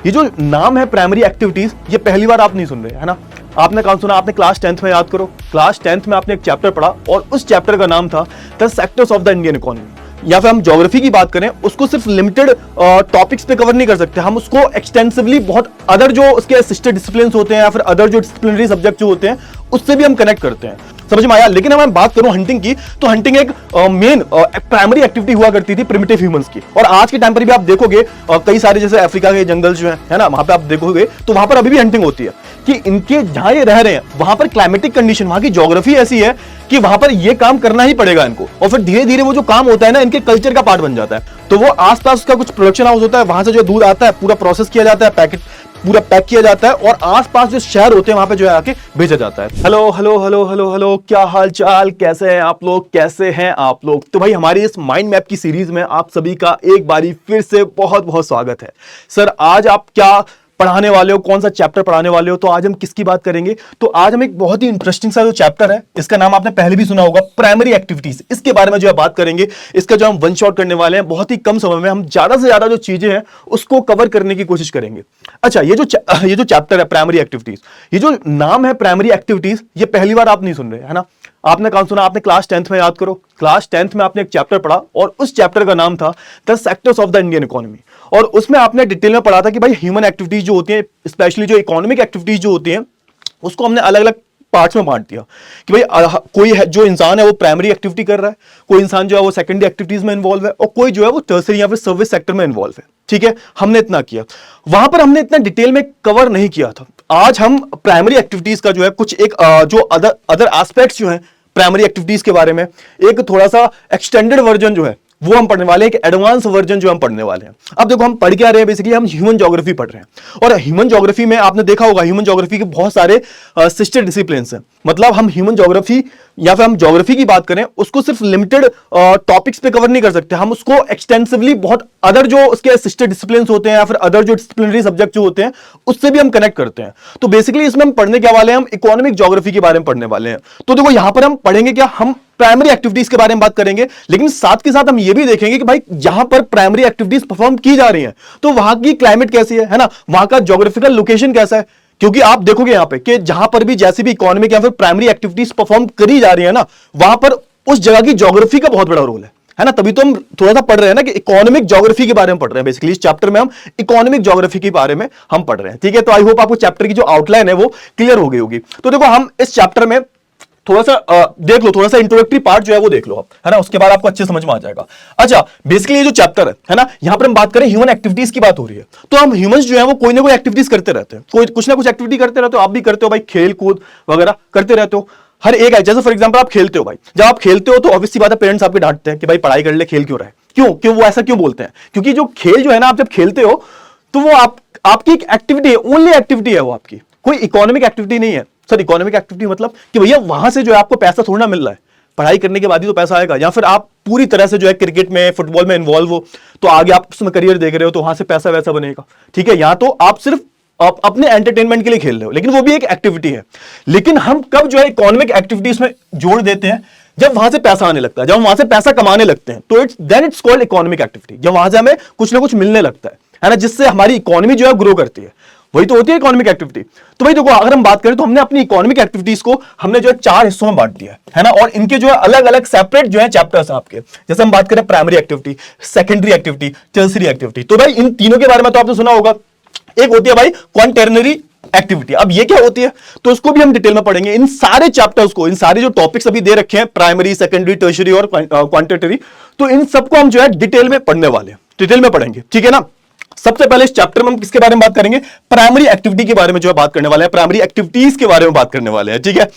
ये जो नाम है प्राइमरी एक्टिविटीज, ये पहली बार आप नहीं सुन रहे है ना। आपने कहाँ सुना? आपने क्लास 10th में, याद करो, क्लास 10th में आपने एक चैप्टर पढ़ा और उस चैप्टर का नाम था the sectors of the Indian economy. या फिर हम ज्योग्राफी की बात करें, उसको सिर्फ लिमिटेड टॉपिक्स पे कवर नहीं कर सकते, हम उसको एक्सटेंसिवली बहुत अदर जो उसके सिस्टर डिसिप्लिन होते हैं या फिर अदर जो डिसिप्लिनरी सब्जेक्ट जो होते हैं उससे भी हम कनेक्ट करते हैं। समझ में आया? लेकिन अगर मैं बात करूं हंटिंग की, तो हंटिंग एक मेन प्राइमरी एक्टिविटी हुआ करती थी प्रिमिटिव ह्यूमंस की। और आज के टाइम पर भी आप देखोगे कई सारे जैसे अफ्रीका के जंगल जो है ना, वहां पे आप देखोगे तो वहां पर अभी भी हंटिंग होती है कि इनके जहां ये रह रहे हैं वहां पर क्लाइमेटिक कंडीशन, वहां की ज्योग्राफी ऐसी है कि वहां पर ये काम करना ही पड़ेगा इनको। और फिर धीरे धीरे वो जो काम होता है ना, इनके कल्चर का पार्ट बन जाता है। तो वो आसपास उसका कुछ प्रोडक्शन हाउस होता है, वहां से जो दूध आता है पूरा प्रोसेस किया जाता है, पैकेट पूरा पैक किया जाता है और आसपास जो शहर होते हैं वहां पे जो है आके भेजा जाता है। Hello hello hello hello hello, क्या हाल चाल, कैसे हैं आप लोग, कैसे हैं आप लोग? तो भाई हमारी इस माइंड मैप की सीरीज में आप सभी का एक बारी फिर से बहुत बहुत स्वागत है। सर आज आप क्या पढ़ाने वाले हो, कौन सा चैप्टर पढ़ाने वाले हो? तो आज हम किसकी बात करेंगे? तो आज हम एक बहुत ही इंटरेस्टिंग सा जो चैप्टर है, इसका नाम आपने पहले भी सुना होगा, प्राइमरी एक्टिविटीज, इसके बारे में जो है बात करेंगे। इसका जो हम वन शॉट करने वाले हैं, बहुत ही कम समय में हम ज्यादा से ज्यादा जो चीजें हैं उसको कवर करने की कोशिश करेंगे। अच्छा, ये जो चैप्टर है प्राइमरी एक्टिविटीज, ये जो नाम है प्राइमरी एक्टिविटीज, ये पहली बार आप नहीं सुन रहे है ना। आपने कहाँ सुना? आपने क्लास 10th में, याद करो, क्लास 10th में आपने एक चैप्टर पढ़ा और उस चैप्टर का नाम था the sectors of the Indian economy. और उसमें आपने डिटेल में पढ़ा था कि भाई ह्यूमन एक्टिविटीज जो होती हैं, स्पेशली जो इकोनॉमिक एक्टिविटीज जो होती हैं, उसको हमने अलग अलग पार्ट्स में बांट दिया कि भाई कोई है जो इंसान है वो प्राइमरी एक्टिविटी कर रहा है, कोई इंसान जो है वो सेकेंडरी एक्टिविटीज में इन्वॉल्व है और कोई जो है वो टर्सरी या फिर सर्विस सेक्टर में इन्वॉल्व है। ठीक है, हमने इतना किया, वहां पर हमने इतना डिटेल में कवर नहीं किया था। आज हम प्राइमरी एक्टिविटीज का जो है कुछ एक जो अदर एस्पेक्ट्स जो है प्राइमरी एक्टिविटीज के बारे में, एक थोड़ा सा एक्सटेंडेड वर्जन जो है वो हम पढ़ने वाले हैं, एक एडवांस वर्जन जो हम पढ़ने वाले हैं। अब देखो हम पढ़ क्या रहे हैं, बेसिकली हम ह्यूमन ज्योग्राफी पढ़ रहे हैं। और ह्यूमन ज्योग्राफी में आपने देखा होगा, ह्यूमन ज्योग्राफी के बहुत सारे सिस्टर डिसिप्लिन्स हैं। मतलब हम ह्यूमन ज्योग्राफी या फिर हम ज्योग्राफी की बात करें, उसको सिर्फ लिमिटेड टॉपिक्स पे कवर नहीं कर सकते, हम उसको एक्सटेंसिवली बहुत अदर जो उसके सिस्टर डिसिप्लिन्स होते हैं या फिर अदर जो डिसिप्लिनरी सब्जेक्ट जो होते हैं उससे भी हम कनेक्ट करते हैं। तो बेसिकली इसमें हम पढ़ने क्या वाले हैं, हम इकोनॉमिक ज्योग्राफी के बारे में पढ़ने वाले हैं। तो देखो यहां पर हम पढ़ेंगे क्या, हम प्राइमरी एक्टिविटीज के बारे में बात करेंगे, लेकिन साथ के साथ हम ये भी देखेंगे कि भाई जहां पर प्राइमरी एक्टिविटीज परफॉर्म की जा रही हैं तो वहां की क्लाइमेट कैसी है ना, वहां का ज्योग्राफिकल लोकेशन कैसा है। क्योंकि आप देखोगे यहां पे कि जहां पर भी जैसे भी इकोनॉमिक या फिर प्राइमरी एक्टिविटीज परफॉर्म करी जा रही है ना, वहां पर उस जगह की ज्योग्राफी का बहुत बड़ा रोल है ना। तभी तो हम थोड़ा सा पढ़ रहे हैं ना कि इकोनॉमिक ज्योग्राफी के बारे में पढ़ रहे हैं। बेसिकली इस चैप्टर में हम इकोनॉमिक ज्योग्राफी के बारे में हम पढ़ रहे हैं। ठीक है, तो आई होप आपको चैप्टर की जो आउटलाइन है वो क्लियर हो गई होगी। तो देखो हम इस चैप्टर में थोड़ा सा देख लो, थोड़ा सा इंट्रोडक्टरी पार्ट जो है वो देख लो आप, है ना, उसके बाद आपको अच्छे समझ में आ जाएगा। अच्छा, बेसिकली ये जो चैप्टर है ना, यहां पर हम बात करें ह्यूमन एक्टिविटीज की बात हो रही है। तो हम ह्यूमंस जो है वो कोई ना कोई एक्टिविटीज करते रहते हैं, कोई कुछ ना कुछ एक्टिविटी करते रहते हो, आप भी करते हो भाई, खेल कूद वगैरह करते रहते हो। हर एक है, जैसे फॉर एग्जाम्पल आप खेलते हो भाई, जब आप खेलते हो तो ऑब्वियस सी बात है पेरेंट्स आपके डांटते हैं कि भाई पढ़ाई कर ले, खेल क्यों रहे, क्यों वो ऐसा क्यों बोलते हैं? क्योंकि जो खेल जो है ना, आप जब खेलते हो तो वो आपकी एक एक्टिविटी है, ओनली एक्टिविटी है वो, आपकी कोई इकोनॉमिक एक्टिविटी नहीं है। सर इकोनॉमिक एक्टिविटी मतलब कि भैया वहां से जो है आपको पैसा थोड़ा ना मिल रहा है, पढ़ाई करने के बाद ही तो पैसा आएगा। या फिर आप पूरी तरह से जो है क्रिकेट में, फुटबॉल में इन्वॉल्व हो तो आगे आप उसमें करियर देख रहे हो तो वहां से पैसा वैसा बनेगा। ठीक है, यहां तो आप सिर्फ अपने एंटरटेनमेंट के लिए खेल रहे हो, लेकिन वो भी एक एक्टिविटी है। लेकिन हम कब जो है इकोनॉमिक एक्टिविटीज में जोड़ देते हैं, जब वहां से पैसा आने लगता है, जब हम वहां से पैसा कमाने लगते हैं, तो इट्स कॉल्ड इकोनॉमिक एक्टिविटी। जब वहां से हमें कुछ ना कुछ मिलने लगता है ना, जिससे हमारी इकोनॉमी जो है ग्रो करती है, वही तो होती है इकोनॉमिक एक्टिविटी। तो भाई देखो अगर हम बात करें तो हमने अपनी इकोनॉमिक एक्टिविटीज को हमने जो है 4 हिस्सों में बांट दिया है ना, और इनके जो है अलग अलग सेपरेट जो है चैप्टर्स हैं आपके। जैसे हम बात करें primary activity, secondary activity, tertiary activity, तो भाई इन तीनों के बारे में तो आपने सुना होगा। एक होती है भाई क्वांटरनरी एक्टिविटी। अब ये क्या होती है तो उसको भी हम डिटेल में पढ़ेंगे। इन सारे चैप्टर्स को, इन सारे जो टॉपिक्स अभी दे रखे हैं, प्राइमरी, सेकेंडरी, टर्सरी और क्वांटिटरी, तो इन सबको हम जो है डिटेल में पढ़ने वाले हैं, डिटेल में पढ़ेंगे। ठीक है ना। सबसे पहले इस चैप्टर में हम किसके बारे में बात करेंगे, प्राइमरी एक्टिविटी के बारे में जो है बात करने वाले हैं, प्राइमरी एक्टिविटीज के बारे में बात करने वाले हैं। ठीक है,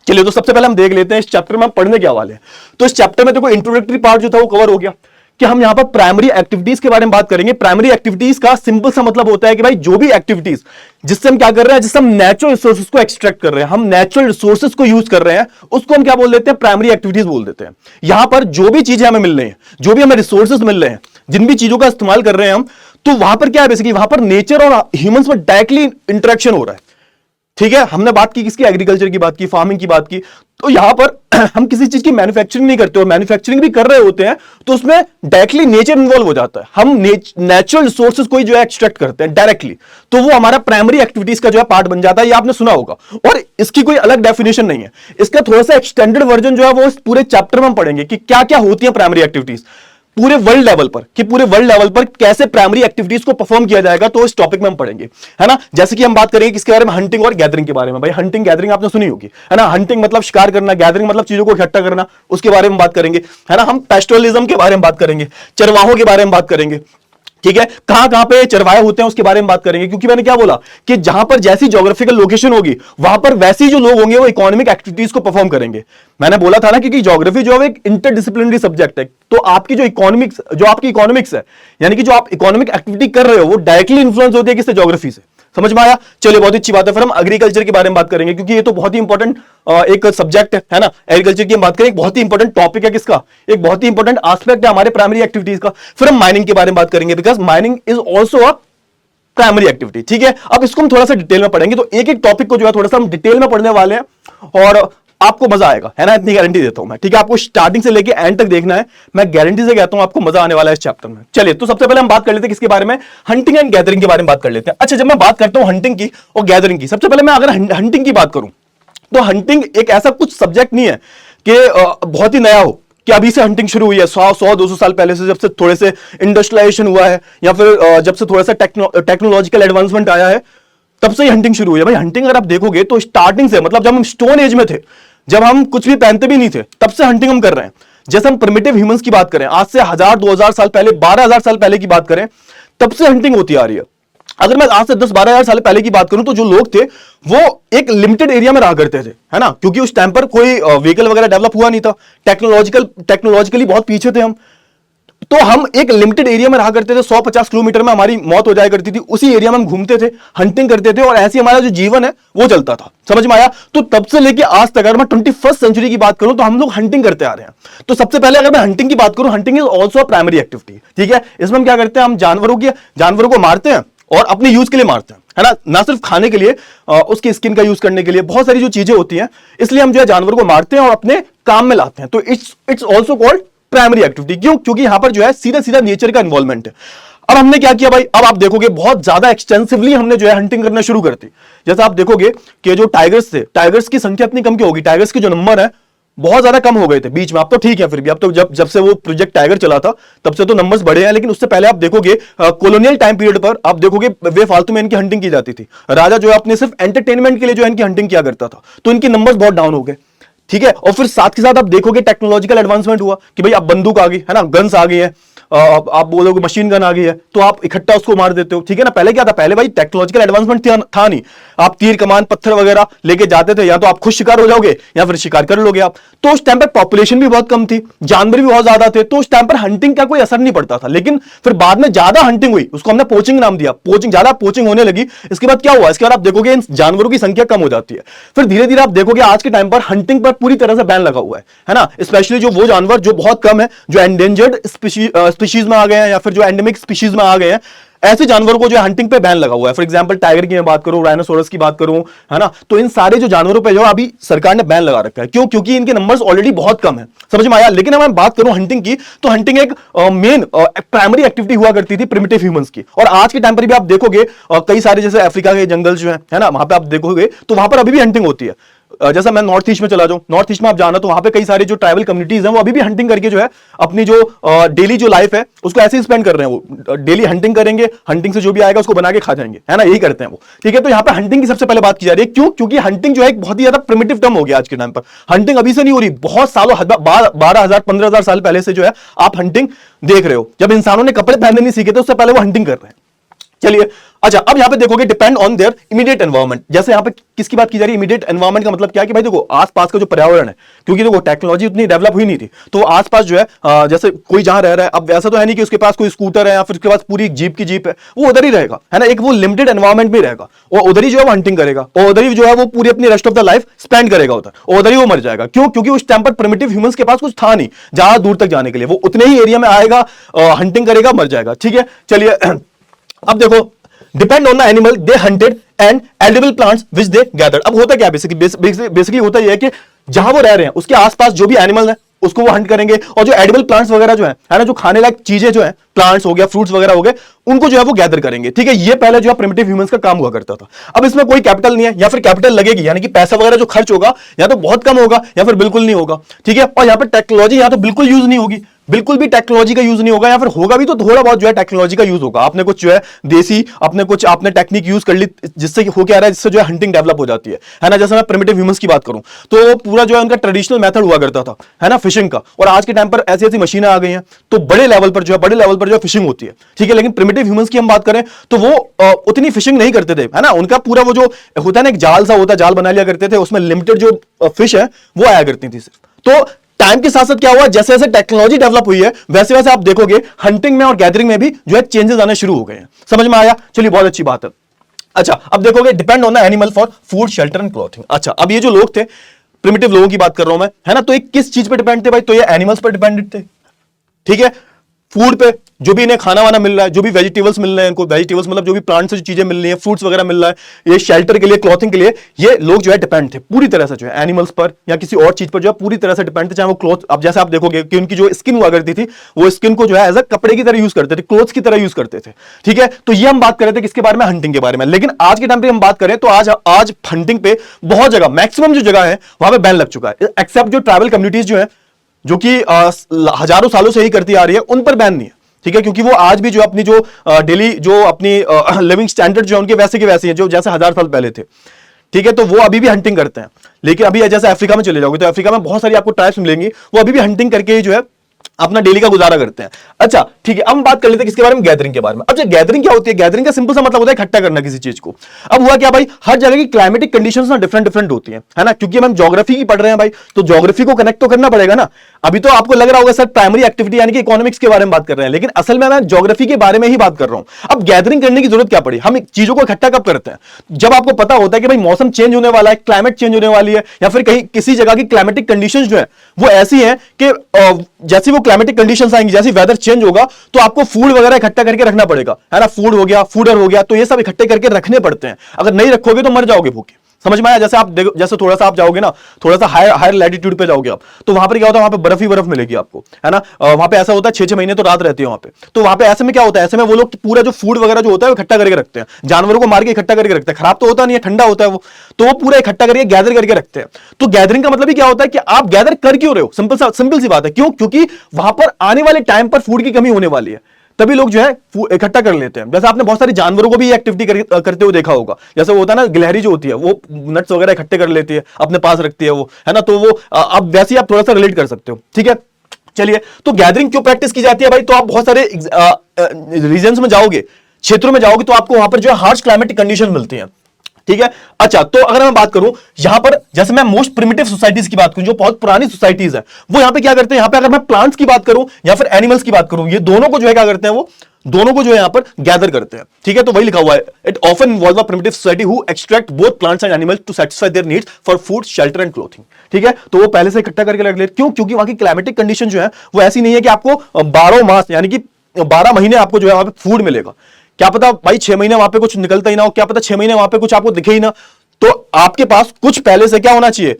चलिए तो सबसे पहले हम देख लेते हैं इस चैप्टर में हम पढ़ने क्या वाले हैं। तो इस चैप्टर में देखो इंट्रोडक्टरी पार्ट जो था वो कवर हो गया कि हम यहां पर प्राइमरी एक्टिविटीज के बारे में बात करेंगे। प्राइमरी एक्टिविटीज का सिंपल सा मतलब होता है कि भाई जो भी एक्टिविटीज जिससे हम क्या कर रहे हैं, जिससे हम नेचुरल रिसोर्सेज को एक्सट्रैक्ट कर रहे हैं, हम नेचुरल रिसोर्सेज को यूज कर रहे हैं, उसको हम क्या बोल देते हैं, प्राइमरी एक्टिविटीज बोल देते हैं। यहां पर जो भी चीजें हमें मिल रही हैं, जो भी हमें रिसोर्सेज मिल रहे हैं, जिन भी चीजों का इस्तेमाल कर रहे हैं हम, तो वहां पर क्या है, बेसिकली वहां पर नेचर और ह्यूमंस में डायरेक्टली इंटरेक्शन हो रहा है। ठीक है, हमने बात की किसकी, एग्रीकल्चर की बात की, फार्मिंग की बात की। तो यहां पर हम किसी चीज की मैन्युफैक्चरिंग नहीं करते और मैन्युफैक्चरिंग भी कर रहे होते हैं तो उसमें डायरेक्टली नेचर इन्वॉल्व हो जाता है। हम नेचुरल रिसोर्सेज कोई जो है एक्सट्रैक्ट करते हैं डायरेक्टली, तो वो हमारा प्राइमरी एक्टिविटीज का जो है पार्ट बन जाता है। ये आपने सुना होगा और इसकी कोई अलग डेफिनेशन नहीं है। इसका थोड़ा सा एक्सटेंडेड वर्जन जो है वो इस पूरे चैप्टर में हम पढ़ेंगे कि क्या क्या होती है प्राइमरी एक्टिविटीज पूरे वर्ल्ड लेवल पर, कि पूरे वर्ल्ड लेवल पर कैसे प्राइमरी एक्टिविटीज को परफॉर्म किया जाएगा, तो इस टॉपिक में हम पढ़ेंगे, है ना। जैसे कि हम बात करेंगे किसके बारे में, हंटिंग और गैदरिंग के बारे में। भाई हंटिंग गैदरिंग आपने सुनी होगी, है ना। हंटिंग मतलब शिकार करना, गैदरिंग मतलब चीजों को इकट्ठा करना, उसके बारे में बात करेंगे, है ना। हम पेस्टोरलिज्म के बारे में बात करेंगे, चरवाहों के बारे में बात करेंगे, ठीक है। कहां कहां पे चरवाहे होते हैं उसके बारे में बात करेंगे, क्योंकि मैंने क्या बोला कि जहां पर जैसी ज्योग्राफिकल लोकेशन होगी वहां पर वैसे ही जो लोग होंगे वो इकोनॉमिक एक्टिविटीज को परफॉर्म करेंगे। मैंने बोला था ना, क्योंकि ज्योग्राफी जो है एक इंटरडिसिप्लिनरी सब्जेक्ट है, तो आपकी जो आपकी इकोनॉमिक्स है, यानी कि जो आप इकोनॉमिक एक्टिविटी कर रहे हो वो डायरेक्टली इन्फ्लुएंस होती है किससे, ज्योग्राफी से। समझ में आया? चलिए बहुत अच्छी बात है। फिर हम एग्रीकल्चर के बारे में बात करेंगे, क्योंकि ये तो बहुत ही इंपॉर्टेंट एक सब्जेक्ट है ना। एग्रीकल्चर की हम बात करें, एक बहुत ही इंपॉर्टेंट टॉपिक है किसका, एक बहुत ही इंपॉर्टेंट एस्पेक्ट है हमारे प्राइमरी एक्टिविटीज का। फिर हम माइनिंग के बारे में बात करेंगे, because mining is also a primary activity, ठीक है। अब इसको हम थोड़ा सा डिटेल में पढ़ेंगे, तो एक एक टॉपिक को जो है थोड़ा सा हम डिटेल में पढ़ने वाले हैं और आपको मजा आएगा, है ना, इतनी गारंटी देता हूं मैं, ठीक है। आपको स्टार्टिंग से लेके एंड तक देखना है, मैं गारंटी से कहता हूं आपको मजा आने वाला है इस चैप्टर में। चलिए तो सबसे पहले हम बात कर लेते हैं किसके बारे में, हंटिंग एंड गैदरिंग के बारे में बात कर लेते हैं। अच्छा, जब मैं बात करता हूं हंटिंग की और गैदरिंग की, सबसे पहले मैं अगर हंटिंग की बात करूं तो हंटिंग एक ऐसा कुछ सब्जेक्ट नहीं है कि बहुत ही नया हो, कि अभी से हंटिंग शुरू हुई है 100-200 साल पहले से, जब से थोड़े से इंडस्ट्रियलाइजेशन हुआ है या फिर जब से थोड़ा सा टेक्नोलॉजिकल एडवांसमेंट आया है तब से ही हंटिंग शुरू हुई है। भाई हंटिंग अगर आप देखोगे तो स्टार्टिंग से, मतलब जब हम स्टोन एज में थे, जब हम कुछ भी पहनते भी नहीं थे, तब से हंटिंग हम कर रहे हैं। जैसे हम प्रिमिटिव ह्यूमंस की बात करें, आज से 1000-2000 साल पहले, 12000 साल पहले की बात करें, तब से हंटिंग होती आ रही है। अगर मैं आज से 10-12 हजार साल पहले की बात करूं तो जो लोग थे वो एक लिमिटेड एरिया में रहा करते थे, है ना, क्योंकि उस टाइम पर कोई व्हीकल वगैरह डेवलप हुआ नहीं था, टेक्नोलॉजिकली बहुत पीछे थे हम, तो हम एक लिमिटेड एरिया में रहा करते थे। 100-50 किलोमीटर में हमारी मौत हो जाया करती थी, उसी एरिया में हम घूमते थे, हंटिंग करते थे और ऐसे हमारा जो जीवन है वो चलता था। समझ में आया? तो तब से लेके आज तक, अगर मैं 21st सेंचुरी की बात करूं तो हम लोग हंटिंग करते आ रहे हैं। तो सबसे पहले अगर मैं हंटिंग की बात करूं, hunting is also primary activity, ठीक है। इसमें हम क्या करते हैं, हम जानवरों को मारते हैं और अपने यूज के लिए मारते हैं, है ना, ना सिर्फ खाने के लिए, उसकी स्किन का यूज करने के लिए, बहुत सारी जो चीजें होती हैं, इसलिए हम जो है जानवर को मारते हैं और अपने काम में लाते हैं। तो it's also called primary activity. क्यों? क्योंकि यहां पर जो है सीधा सीधा नेचर का इन्वॉल्वमेंट है। अब हमने क्या किया भाई, अब आप देखोगे बहुत ज्यादा एक्सटेंसिवली हमने जो है हंटिंग करना शुरू कर दी। जैसे आप देखोगे कि जो टाइगर्स थे, टाइगर्स की संख्या इतनी कम क्यों होगी, टाइगर्स के जो नंबर है बहुत ज्यादा कम हो गए थे बीच में। अब तो ठीक है, फिर भी अब तो जब से वो प्रोजेक्ट टाइगर चला था तब से तो नंबर्स बढ़े हैं, लेकिन उससे पहले आप देखोगे कॉलोनियल टाइम पीरियड पर आप देखोगे वे फालतू में इनकी हंटिंग की जाती थी। राजा जो है अपने सिर्फ एंटरटेनमेंट के लिए जो है इनकी हंटिंग किया करता था, तो इनके नंबर्स बहुत डाउन हो गए, ठीक है। और फिर साथ के साथ आप देखोगे टेक्नोलॉजिकल एडवांसमेंट हुआ कि भाई अब बंदूक आ गई, है ना, गन्स आ गई है, आप बोलोगे मशीन गन आ गई है, तो आप इकट्ठा उसको मार देते हो, ठीक है ना। पहले क्या था, पहले भाई टेक्नोलॉजिकल एडवांसमेंट था नहीं, आप तीर कमान पत्थर वगैरह लेके जाते थे, या तो आप खुद शिकार हो जाओगे या फिर शिकार कर लोगे आप। तो उस टाइम पर पॉपुलेशन भी बहुत कम थी, जानवर भी बहुत ज्यादा थे, तो उस टाइम पर हंटिंग का कोई असर नहीं पड़ता था। लेकिन फिर बाद में ज्यादा हंटिंग हुई, उसको हमने पोचिंग नाम दिया, ज्यादा पोचिंग होने लगी। इसके बाद क्या हुआ, इसके बाद आप देखोगे इन जानवरों की संख्या कम हो जाती है। फिर धीरे धीरे आप देखोगे आज के टाइम पर हंटिंग पर पूरी तरह से बैन लगा हुआ है ना। स्पेशली जो वो जानवर जो बहुत कम है, जो एंडेंजर्ड स्पीशीज में आ गए हैं या फिर जो एंडेमिक स्पीशीज में आ गए हैं, ऐसे जानवरों को जो हंटिंग पे बैन लगा हुआ है। फॉर एग्जांपल टाइगर की मैं बात करूं, राइनोसोरस की बात करूं, है ना, तो इन सारे जो जानवरों पे जो अभी सरकार ने बैन लगा रखा है। क्यों? क्योंकि इनके नंबर्स ऑलरेडी बहुत कम है। समझ में आया? लेकिन अगर मैं बात करूं हंटिंग की, तो हंटिंग एक मेन प्राइमरी एक्टिविटी हुआ करती थी प्रिमिटिव ह्यूमंस की, और आज के टाइम पर भी आप देखोगे कई सारे जैसे अफ्रीका के जंगल जो है ना, वहां पे आप देखोगे तो वहां पर अभी भी हंटिंग होती है। जैसा मैं नॉर्थ ईस्ट में चला जाऊं, नॉर्थ ईस्ट में आप जाना तो वहां पे कई सारे जो ट्राइबल कम्युनिटीज हैं वो अभी भी हंटिंग करके जो है अपनी जो डेली जो लाइफ है उसको ऐसे ही स्पेंड कर रहे हैं। वो डेली हंटिंग करेंगे, हंटिंग से जो भी आएगा उसको बना के खा जाएंगे, है ना, यही करते हैं वो, ठीक है। तो यहाँ पे हंटिंग की सबसे पहले बात की जा रही है। क्यों? क्योंकि हंटिंग जो है एक बहुत ही ज्यादा प्रिमिटिव टर्म हो गया आज के टाइम पर। हंटिंग अभी से नहीं हो रही, बहुत सालों 12,000-15,000 साल पहले से जो है आप हंटिंग देख रहे हो। जब इंसानों ने कपड़े पहनने नहीं सीखे थे उससे पहले वो हंटिंग कर रहे हैं। चलिए, अच्छा, अब यहां पे देखोगे depend on their immediate environment. जैसे यहां पे किसकी बात की जा रही है, इमीडिएट एनवायरमेंट का मतलब क्या है कि भाई देखो आसपास का जो पर्यावरण है, क्योंकि देखो टेक्नोलॉजी उतनी डेवलप हुई नहीं थी, तो आसपास जो है जैसे कोई जहां रह रहा है, अब वैसा तो है नहीं कि उसके पास कोई स्कूटर है या फिर उसके पास पूरी जीप की जीप है, वो उधर ही रहेगा, है ना, एक वो लिमिटेड एनवायरमेंट में रहेगा और उधर ही जो है वो हंटिंग करेगा और उधर ही जो है वो पूरी अपनी rest of the life spend करेगा उधर, और उधर ही वो मर जाएगा। क्यों? क्योंकि उस टाइम पर प्रिमिटिव ह्यूमंस के पास कुछ था नहीं ज्यादा दूर तक जाने के लिए, वो उतने ही एरिया में आएगा, हंटिंग करेगा, मर जाएगा, ठीक है। चलिए, अब देखो depend on the animal they hunted and edible plants which they gathered. अब होता क्या है बेसिकली होता यह है कि जहां वो रह रहे हैं उसके आसपास जो भी एनिमल है उसको वो हंट करेंगे, और जो एडिबल प्लांट्स वगैरह जो है ना, जो खाने लायक चीजें जो है, प्लांट्स हो गया, फ्रूट्स वगैरह हो गए, उनको जो है वो गैदर करेंगे। ठीक है, ये पहले जो है प्रिमिटिव ह्यूमंस का काम हुआ करता था। अब इसमें कोई कैपिटल नहीं है, या फिर कैपिटल लगेगी, यानी कि पैसा वगैरह जो खर्च होगा या तो बहुत कम होगा या फिर बिल्कुल नहीं होगा। ठीक है, और यहाँ पर टेक्नोलॉजी या तो बिल्कुल यूज नहीं होगी, बिल्कुल भी टेक्नोलॉजी का यूज नहीं होगा, या फिर होगा भी तो थोड़ा बहुत जो है टेक्नोलॉजी का यूज होगा। आपने कुछ जो है देसी आपने टेक्निक यूज कर ली, जिससे हो क्या रहा है, जिससे जो है हंटिंग डेवलप हो जाती है ना। जैसे मैं प्रिमिटिव ह्यूमंस की बात करूं तो पूरा जो है उनका ट्रेडिशनल मेथड हुआ करता था, है ना, फिशिंग का। और आज के टाइम पर ऐसी ऐसी मशीनें आ गई हैं तो बड़े लेवल पर जो है फिशिंग होती है। ठीक है, लेकिन प्रिमिटिव ह्यूमंस की हम बात करें तो वो उतनी फिशिंग नहीं करते थे, है ना। उनका पूरा वो जो होता है ना, एक जाल सा होता है, जाल बना लिया करते थे, उसमें लिमिटेड जो फिश है वो आया करती थी सिर्फ। तो टाइम के साथ साथ क्या हुआ, जैसे जैसे टेक्नोलॉजी डेवलप हुई है वैसे वैसे आप देखोगे हंटिंग में और गैदरिंग में भी जो है चेंजेस आने शुरू हो गए हैं। समझ में आया? चलिए, बहुत अच्छी बात है। अच्छा, अब देखोगे depend on the animal for food, shelter and clothing. अच्छा, अब ये जो लोग थे, प्रिमिटिव लोगों की बात कर रहा हूं मैं, है ना, तो ये किस चीज पे डिपेंड थे भाई? तो ये एनिमल्स पर डिपेंडेंट थे। ठीक है, फूड पे, जो भी इन्हें खाना वाना मिल रहा है, जो भी वेजिटेबल्स मिल रहे हैं इनको, वेजिटेबल्स मतलब जो भी प्लांट से जो चीजें मिल रही हैं, फ्रूट्स वगैरह मिल रहा है, ये शेल्टर के लिए, क्लॉथिंग के लिए, ये लोग जो है डिपेंड थे पूरी तरह से जो है एनिमल्स पर या किसी और चीज पर जो है पूरी तरह से डिपेंड थे। चाहे वो क्लॉथ, अब जैसे आप देखोगे कि उनकी जो स्किन हुआ करती थी वो स्किन को जो है एज अ कपड़े की तरह यूज करते थे, क्लोथ्स की तरह यूज करते थे। ठीक है, तो ये हम बात कर रहे थे किसके बारे में? हंटिंग के बारे में। लेकिन आज के टाइम पे हम बात करें तो आज हंटिंग पे बहुत जगह, मैक्सिमम जो जगह है वहां पे बैन लग चुका है, एक्सेप्ट जो ट्राइबल कम्युनिटीज जो है, जो कि हजारों सालों से ही करती आ रही है, उन पर बैन नहीं है। ठीक है, क्योंकि वो आज भी जो अपनी जो डेली जो अपनी लिविंग स्टैंडर्ड जो उनके वैसे के वैसे हैं जो जैसे 1000 साल पहले थे। ठीक है, तो वो अभी भी हंटिंग करते हैं। लेकिन अभी जैसे अफ्रीका में चले जाओगे तो अफ्रीका में बहुत सारी आपको ट्राइब्स मिलेंगी, वो अभी भी हंटिंग करके ही जो है अपना डेली का गुजारा करते हैं। अच्छा, ठीक है, अब हम बात कर लेते हैं किसके बारे में? गैदरिंग के बारे में। अब जो गैदरिंग क्या होती है? गैदरिंग का सिंपल सा मतलब होता है इकट्ठा करना किसी चीज को। अब हुआ क्या भाई, हर जगह की क्लाइमेटिक कंडीशंस ना डिफरेंट डिफरेंट होती है ना, क्योंकि हम ज्योग्राफी की पढ़ रहे हैं भाई, तो ज्योग्राफी को कनेक्ट तो करना पड़ेगा ना। अभी तो आपको लग रहा होगा सर प्राइमरी एक्टिविटी यानी कि इकोनॉमिक्स के बारे में बात कर रहे हैं, लेकिन असल में मैं ज्योग्राफी के बारे में ही बात कर रहा हूं। अब गैदरिंग करने की जरूरत क्या पड़ी? हम चीजों को इकट्ठा कब करते हैं? जब आपको पता होता है कि भाई मौसम चेंज होने वाला है, क्लाइमेट चेंज होने वाली है, या फिर कहीं किसी जगह की क्लाइमेटिक कंडीशंस जो है वो ऐसी हैं कि जैसी वो क्लाइमेटिक कंडीशंस आएंगी, जैसी वेदर चेंज होगा तो आपको फूड वगैरह इकट्ठा करके रखना पड़ेगा, है ना। फूड हो गया, फूडर हो गया, तो ये सब इकट्ठे करके रखने पड़ते हैं। अगर नहीं रखोगे तो मर जाओगे भूखे। समझ में आया? जैसे आप देखो, जैसे थोड़ा सा आप जाओगे ना, थोड़ा सा हायर लैटिट्यूड पे जाओगे आप, तो वहां पर क्या होता है, वहां पे बर्फ ही बर्फ मिलेगी आपको, है ना। वहां पे ऐसा होता है 6-6 महीने तो रात रहती है वहां पे। तो वहां पे ऐसे में क्या होता है, ऐसे में वो लोग पूरा जो फूड वगैरह जो होता है वो इकट्ठा करके रखते हैं, जानवरों को मार के इकट्ठा करके रखते हैं। खराब तो होता नहीं है, ठंडा होता है वो, तो वो पूरा इकट्ठा करके गैदर करके रखते हैं। तो गैदरिंग का मतलब ही क्या होता है कि आप गैदर कर क्यों रहे हो? सिंपल सी बात है, क्यों? क्योंकि वहां पर आने वाले टाइम पर फूड की कमी होने वाली है, तभी लोग जो है इकट्ठा कर लेते हैं। जैसे आपने बहुत सारी जानवरों को भी एक्टिविटी करते हुए देखा होगा, जैसे वो होता है ना, गिलहरी जो होती है वो नट्स वगैरह इकट्ठे कर लेती है, अपने पास रखती है वो, है ना। तो वो अब वैसे ही आप थोड़ा सा रिलेट कर सकते हो। ठीक है, चलिए, तो गैदरिंग क्यों प्रैक्टिस की जाती है भाई? तो आप बहुत सारे रीजन्स में जाओगे, क्षेत्रों में जाओगे, तो आपको वहां पर जो है हार्श क्लाइमेटिक कंडीशन मिलती है। ठीक है, अच्छा, तो अगर मैं बात करूं यहां पर, जैसे मैं मोस्ट प्रिमिटिव सोसाइटीज की बात करूं, जो बहुत पुरानी सोसाइटीज है, वो यहां पे क्या करते हैं? यहां पे अगर मैं प्लांट्स की बात करूं या फिर एनिमल्स की बात करूं, ये दोनों को जो है क्या करते हैं? वो दोनों को जो है यहां पर गैदर करते हैं। ठीक है, तो वही लिखा हुआ है, it often involve a primitive society who extract both plants and animals to satisfy their needs for food, shelter and clothing. ठीक है, तो वो पहले से इकट्ठा करके रख लेते। क्यों? क्योंकि वहां की क्लाइमेटिक कंडीशन जो है वो ऐसी नहीं है कि आपको 12 मास यानी कि 12 महीने आपको जो है वहां पे फूड मिलेगा। क्या पता भाई 6 महीने वहां पे कुछ निकलता ही ना हो, क्या पता 6 महीने वहां पे कुछ आपको दिखे ही ना। तो आपके पास कुछ पहले से क्या होना चाहिए?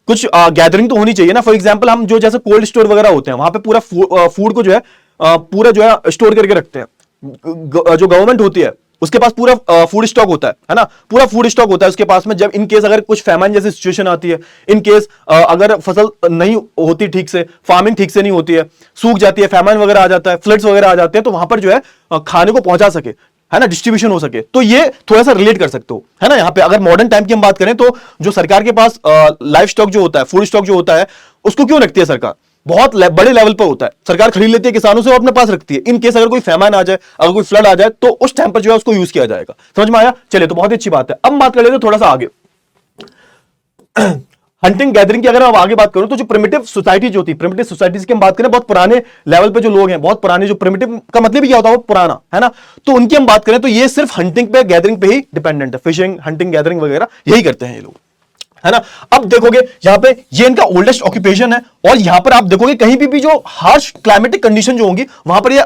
कुछ गैदरिंग तो होनी चाहिए ना। फॉर एग्जांपल, हम जो जैसे कोल्ड स्टोर वगैरह होते हैं, वहां पे पूरा फूड को जो है पूरा जो है स्टोर करके रखते हैं। जो गवर्नमेंट होती है उसके पास पूरा फूड स्टॉक होता है ना, पूरा फूड स्टॉक होता है उसके पास में। जब इन केस अगर कुछ फैमिन जैसी सिचुएशन आती है, इन केस अगर फसल नहीं होती ठीक से, फार्मिंग ठीक से नहीं होती है, सूख जाती है, फैमिन वगैरह आ जाता है, फ्लड्स वगैरह आ जाते हैं, तो वहां पर जो है खाने को पहुंचा सके, है ना, डिस्ट्रीब्यूशन हो सके। तो ये थोड़ा सा रिलेट कर सकते हो, है ना। यहाँ पे अगर मॉडर्न टाइम की हम बात करें तो जो सरकार के पास लाइफ स्टॉक जो होता है, फूड स्टॉक जो होता है, उसको क्यों रखती है सरकार? बहुत बड़े लेवल पर होता है, सरकार खरीद लेती है किसानों से और अपने पास रखती है। इन केस अगर कोई फैमिन आ जाए, अगर कोई फ्लड आ जाए, तो उस टाइम पर जो है उसको यूज किया जाएगा। समझ में आया? चलिए, तो बहुत ही अच्छी बात है। अब बात कर लेते हैं थोड़ा सा आगे हंटिंग गैदरिंग की। अगर हम आगे बात करूं तो जो प्रिमिटिव सोसाइटी जो थी, प्रिमिटिव सोसाइटीज की हम बात करें, बहुत पुराने लेवल पे जो लोग हैं, बहुत पुराने, जो प्रिमिटिव का मतलब भी क्या होता है? वो पुराना, है ना। तो उनकी हम बात करें तो ये सिर्फ हंटिंग पे, गैदरिंग पे ही डिपेंडेंट है। फिशिंग, हंटिंग, गैदरिंग वगैरह यही करते हैं ये लोग, है ना। अब देखोगे यहां पे ये इनका ओल्डेस्ट ऑक्यूपेशन है, और यहां पर आप देखोगे कहीं भी जो हार्श क्लाइमेटिक कंडीशन जो होंगी वहां पर ये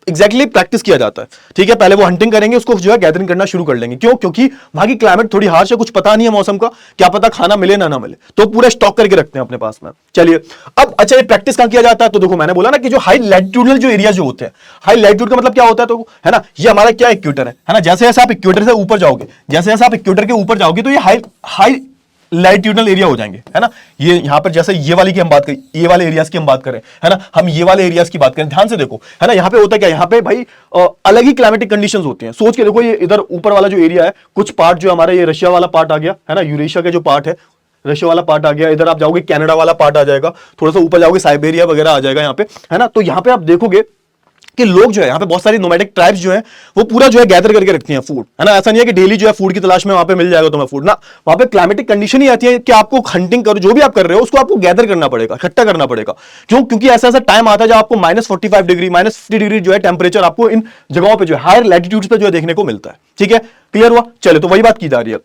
एग्जैक्टली प्रैक्टिस किया जाता है। ठीक है, पहले वो हंटिंग करेंगे, उसको जो है गैदरिंग करना शुरू कर लेंगे। क्यों? क्योंकि वहां की क्लाइमेट थोड़ी हार्श है, कुछ पता नहीं है मौसम का, क्या पता खाना मिले ना मिले, तो पूरा स्टॉक करके रखते हैं अपने पास में। चलिए अब अच्छा, ये प्रैक्टिस कहां किया जाता है? तो देखो मैंने बोला ना कि जो हाई लैटिट्यूडल जो एरिया जो होते हैं, हाई लैटिट्यूड का मतलब क्या होता है, तो है ना, ये हमारा क्या इक्वेटर है ना, जैसे जैसे आप इक्वेटर से ऊपर जाओगे, जैसे जैसे आप इक्वेटर के ऊपर जाओगे तो ये हाई लैटिट्यूडल एरिया हो जाएंगे, है ना। ये यहां पर जैसे ये वाली की हम बात करें, ये वाले एरियाज की हम बात करें, है ना, हम ये वाले एरियाज की बात करें, ध्यान से देखो, है ना, यहां पे होता क्या, यहां पे भाई अलग ही क्लाइमेटिक कंडीशंस होती हैं। सोच के देखो, ये इधर ऊपर वाला जो एरिया है, कुछ पार्ट जो हमारा ये रशिया वाला पार्ट आ गया, है ना, यूरेशिया का जो पार्ट है, रशिया वाला पार्ट आ गया, इधर आप जाओगे कनाडा वाला पार्ट आ जाएगा, थोड़ा सा ऊपर जाओगे साइबेरिया वगैरह आ जाएगा यहाँ पे, है ना। तो यहाँ पे आप देखोगे कि लोग जो है यहाँ पे बहुत सारी नोमैडिक ट्राइब्स जो है वो पूरा जो है गैदर करके रखती हैं फूड, है ना। ऐसा नहीं है कि डेली जो है फूड की तलाश में वहां पे मिल जाएगा तुम्हें फूड ना, वहां पे क्लाइमेटिक कंडीशन ही आती है कि आपको हंटिंग करो, जो भी आप कर रहे हो उसको आपको गैदर करना पड़ेगा, इकट्ठा करना पड़ेगा। क्यों? क्योंकि ऐसा ऐसा टाइम आता है जब आपको -45 डिग्री -50 डिग्री जो है टेम्परेचर आपको इन जगहों पर जो है हायर लैटिट्यूड्स पे जो है देखने को मिलता है। ठीक है, क्लियर हुआ? चले, तो वही बात की जा रही है।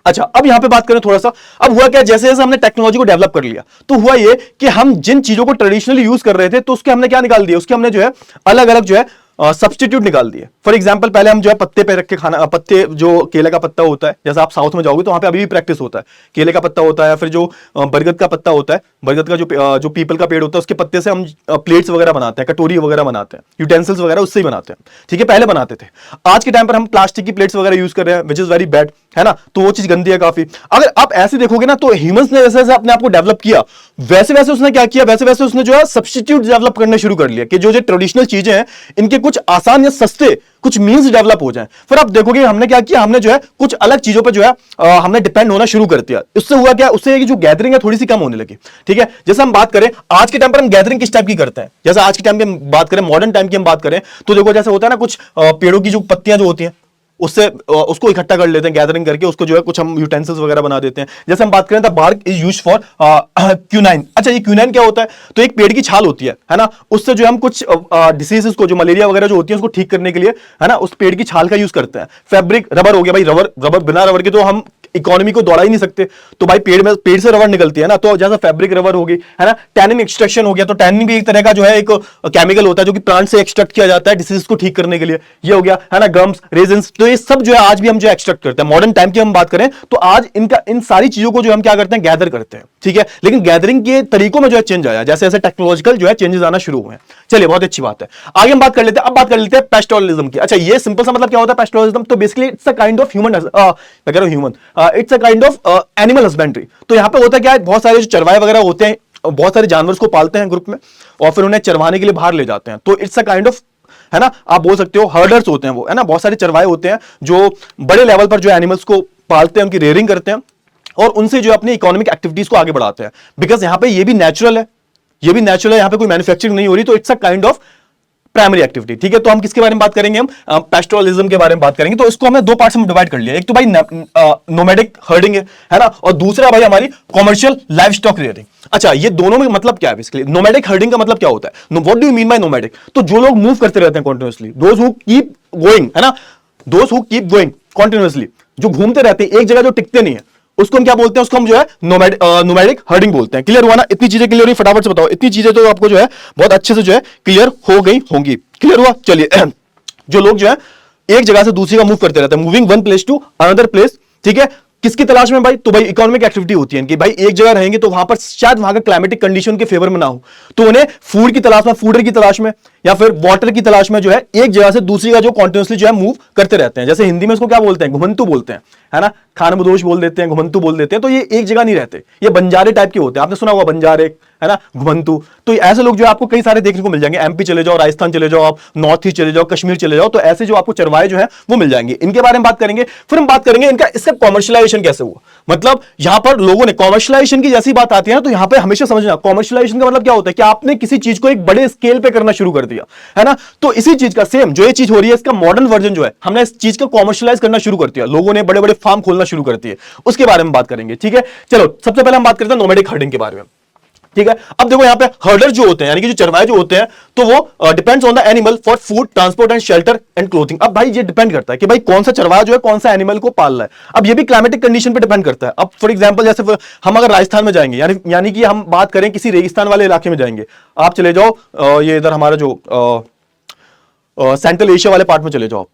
अच्छा, अब यहां पे बात करें थोड़ा सा, अब हुआ क्या, जैसे जैसे हमने टेक्नोलॉजी को डेवलप कर लिया तो हुआ ये कि हम जिन चीजों को ट्रेडिशनली यूज कर रहे थे तो उसके हमने क्या निकाल दिया, उसके हमने जो है अलग अलग जो है सब्स्टिट्यूट निकाल दिए। फॉर एग्जांपल, पहले हम जो है पत्ते पे रख के खाना, पत्ते जो केले का पत्ता होता है, जैसे आप साउथ में जाओगे तो वहां पे अभी भी प्रैक्टिस होता है, केले का पत्ता होता है, फिर जो बरगद का पत्ता होता है, बरगद का जो पीपल का पेड़ होता है उसके पत्ते से हम प्लेट्स वगैरह बनाते हैं, कटोरी वगैरह बनाते हैं, यूटेंसिल्स वगैरह उससे ही बनाते हैं। ठीक है, पहले बनाते थे। आज के टाइम पर हम प्लास्टिक की प्लेट्स वगैरह यूज कर रहे हैं, विच इज वेरी बैड, है ना, तो वो चीज गंदी है काफी। अगर आप ऐसे देखोगे ना तो ह्यूमंस ने जैसे जैसे अपने आप को डेवलप किया, वैसे वैसे उसने क्या किया, वैसे वैसे उसने जो है सब्स्टिट्यूट डेवलप करने शुरू कर लिया कि जो जो ट्रेडिशनल चीजें हैं इनके कुछ आसान या सस्ते कुछ मीन्स डेवलप हो जाएं। फिर आप देखोगे हमने क्या किया, हमने जो है कुछ अलग चीजों पे जो है हमने डिपेंड होना शुरू कर दिया। उससे हुआ क्या, उससे जो गैदरिंग है थोड़ी सी कम होने लगी। ठीक है, जैसे हम बात करें आज के टाइम पर हम गैदरिंग किस टाइप की करते हैं, जैसे आज के टाइम की हम बात करें, मॉडर्न टाइम की हम बात करें तो देखो जैसे होता है ना, कुछ पेड़ों की जो पत्तियां जो होती हैं उससे उसको इकट्ठा कर लेते हैं, गैदरिंग करके उसको जो है कुछ हम यूटेंसिल्स वगैरह बना देते हैं। जैसे हम बात करें the bark is used for quinine. अच्छा, ये क्यूनाइन क्या होता है, तो एक पेड़ की छाल होती है ना, उससे जो हम कुछ डिसीजेस को, जो मलेरिया वगैरह जो होती है उसको ठीक करने के लिए, है ना, उस पेड़ की छाल का यूज करते हैं। फैब्रिक, रबर हो गया भाई, रबर बिना रबर के तो हम इकोनॉमी को दौड़ा ही नहीं सकते, तो भाई पेड़ से रबर निकलती है ना, तो जैसा फैब्रिक रबर होगी, है ना, टैनिन एक्सट्रैक्शन हो गया, तो टैनिन भी एक तरह का जो है एक केमिकल होता है जो कि प्लांट से एक्सट्रैक्ट किया जाता है डिसीज को ठीक करने के लिए, ये हो गया, है ना, गम्स, रेजिन्स, तो ये सब जो है आज भी हम जो एक्सट्रैक्ट करते हैं। मॉडर्न टाइम की हम बात करें तो आज इन सारी चीजों को जो हम क्या करते हैं, गैदर करते हैं। ठीक है, लेकिन गैदरिंग के तरीकों में जो है चेंज आया, जैसे जैसे टेक्नोलॉजिकल जो है चेंजेस आना शुरू हुए हैं। चलिए, बहुत अच्छी बात है, आगे हम बात कर लेते हैं। अब बात कर लेते हैं पेस्टोरलिज्म की। अच्छा, ये सिंपल सा मतलब क्या होता है पेस्टोरलिज्म, तो basically it's a kind of human, it's a kind of animal husbandry. तो यहाँ पे होता क्या है, बहुत सारे जो चरवाहे वगैरह होते हैं, बहुत सारे जानवर को पालते हैं ग्रुप में और फिर उन्हें चरवाने के लिए बाहर ले जाते हैं, तो इट्स अ काइंड ऑफ, है ना, आप बोल सकते हो हर्डर्स होते हैं वो, है ना, बहुत सारे चरवाहे होते हैं जो बड़े लेवल पर जो एनिमल्स को पालते हैं, उनकी रेयरिंग करते हैं और उनसे जो अपनी इकोनॉमिक एक्टिविटीज को आगे बढ़ाते हैं। बिकॉज यहां पे ये भी नेचुरल है, ये भी नेचुरल है, यहां पे कोई मैन्युफैक्चरिंग नहीं हो रही, तो it's a kind of primary activity. ठीक है, तो हम किसके बारे में बात करेंगे, हम पेस्टोरलिज्म के बारे में बात करेंगे। तो इसको हमने दो पार्ट्स में डिवाइड कर लिया, एक तो भाई नोमैडिक हर्डिंग है ना, और दूसरा भाई हमारी कॉमर्शियल लाइव स्टॉक रेयरिंग। अच्छा, ये दोनों में मतलब क्या है बेसिकली, नोमैडिक हर्डिंग का मतलब क्या होता है, what do you mean by nomadic, तो जो लोग मूव करते रहते हैं continuously, those who keep going, है ना, those who keep going continuously, जो घूमते रहते हैं एक जगह, जो टिकते नहीं है, उसको हम क्या बोलते हैं, उसको हम जो है नोमैडिक हर्डिंग बोलते हैं। क्लियर हुआ ना, इतनी चीजें क्लियर हुई, फटाफट से बताओ, इतनी चीजें तो आपको जो है बहुत अच्छे से जो है क्लियर हो गई होंगी। क्लियर हुआ? चलिए, जो लोग जो है एक जगह से दूसरी का मूव करते रहते हैं, moving one place to another place. ठीक है, किसकी तलाश में भाई, तो भाई इकोनॉमिक एक्टिविटी होती है कि भाई एक जगह रहेंगे तो वहां पर शायद वहां का क्लाइमेटिक कंडीशन के फेवर में ना हो, तो उन्हें फूड की तलाश में, फूडर की तलाश में या फिर वाटर की तलाश में जो है एक जगह से दूसरी का जो कॉन्टिन्यूसली जो है मूव करते रहते हैं। जैसे हिंदी में इसको क्या बोलते हैं, घुमंतु बोलते हैं, है ना, खानबदोश बोल देते हैं, घुमंतु बोल देते हैं। तो ये एक जगह नहीं रहते, ये बंजारे टाइप के होते हैं, आपने सुना होगा बंजारे, है ना, घुमंतु। तो ऐसे लोग जो आपको कई सारे देखने को मिल जाएंगे, एमपी चले जाओ, राजस्थान चले जाओ, आप नॉर्थ ईस्ट चले जाओ, कश्मीर चले जाओ, तो ऐसे जो आपको चरवाहे जो है वो मिल जाएंगे। इनके बारे में बात करेंगे, फिर हम बात करेंगे इनका इससे कॉमर्शियलाइजेशन कैसे हुआ, मतलब यहां पर लोगों ने कॉमर्शियलाइजेशन की जैसी बात आती है ना, तो यहां पे हमेशा समझना कॉमर्शियलाइजेशन का मतलब क्या होता है कि आपने किसी चीज को एक बड़े स्केल पे करना शुरू कर दिया, है ना। तो इसी चीज का सेम जो ये चीज हो रही है, इसका मॉडर्न वर्जन जो है, हमने इस चीज को कॉमर्शियलाइज करना शुरू कर दिया, लोगों ने बड़े बड़े फार्म खोलना शुरू कर दिए, उसके बारे में बात करेंगे। ठीक है, चलो सबसे पहले हम बात करते हैं नोमैडिक हर्डिंग के बारे में। ठीक है, अब देखो यहां पे हर्डर जो होते हैं, यानी कि जो चरवाहे जो होते हैं, तो वो depends on the animal for food, transport and shelter and clothing. अब भाई ये डिपेंड करता है कि भाई कौन सा चरवाहा जो है कौन सा एनिमल को पाल रहा है। अब ये भी क्लाइमेटिक कंडीशन पे डिपेंड करता है। अब फॉर एग्जांपल जैसे हम अगर राजस्थान में जाएंगे, यानी कि हम बात करें किसी रेगिस्तान वाले इलाके में जाएंगे, आप चले जाओ ये इधर हमारा जो सेंट्रल एशिया वाले पार्ट में चले जाओ,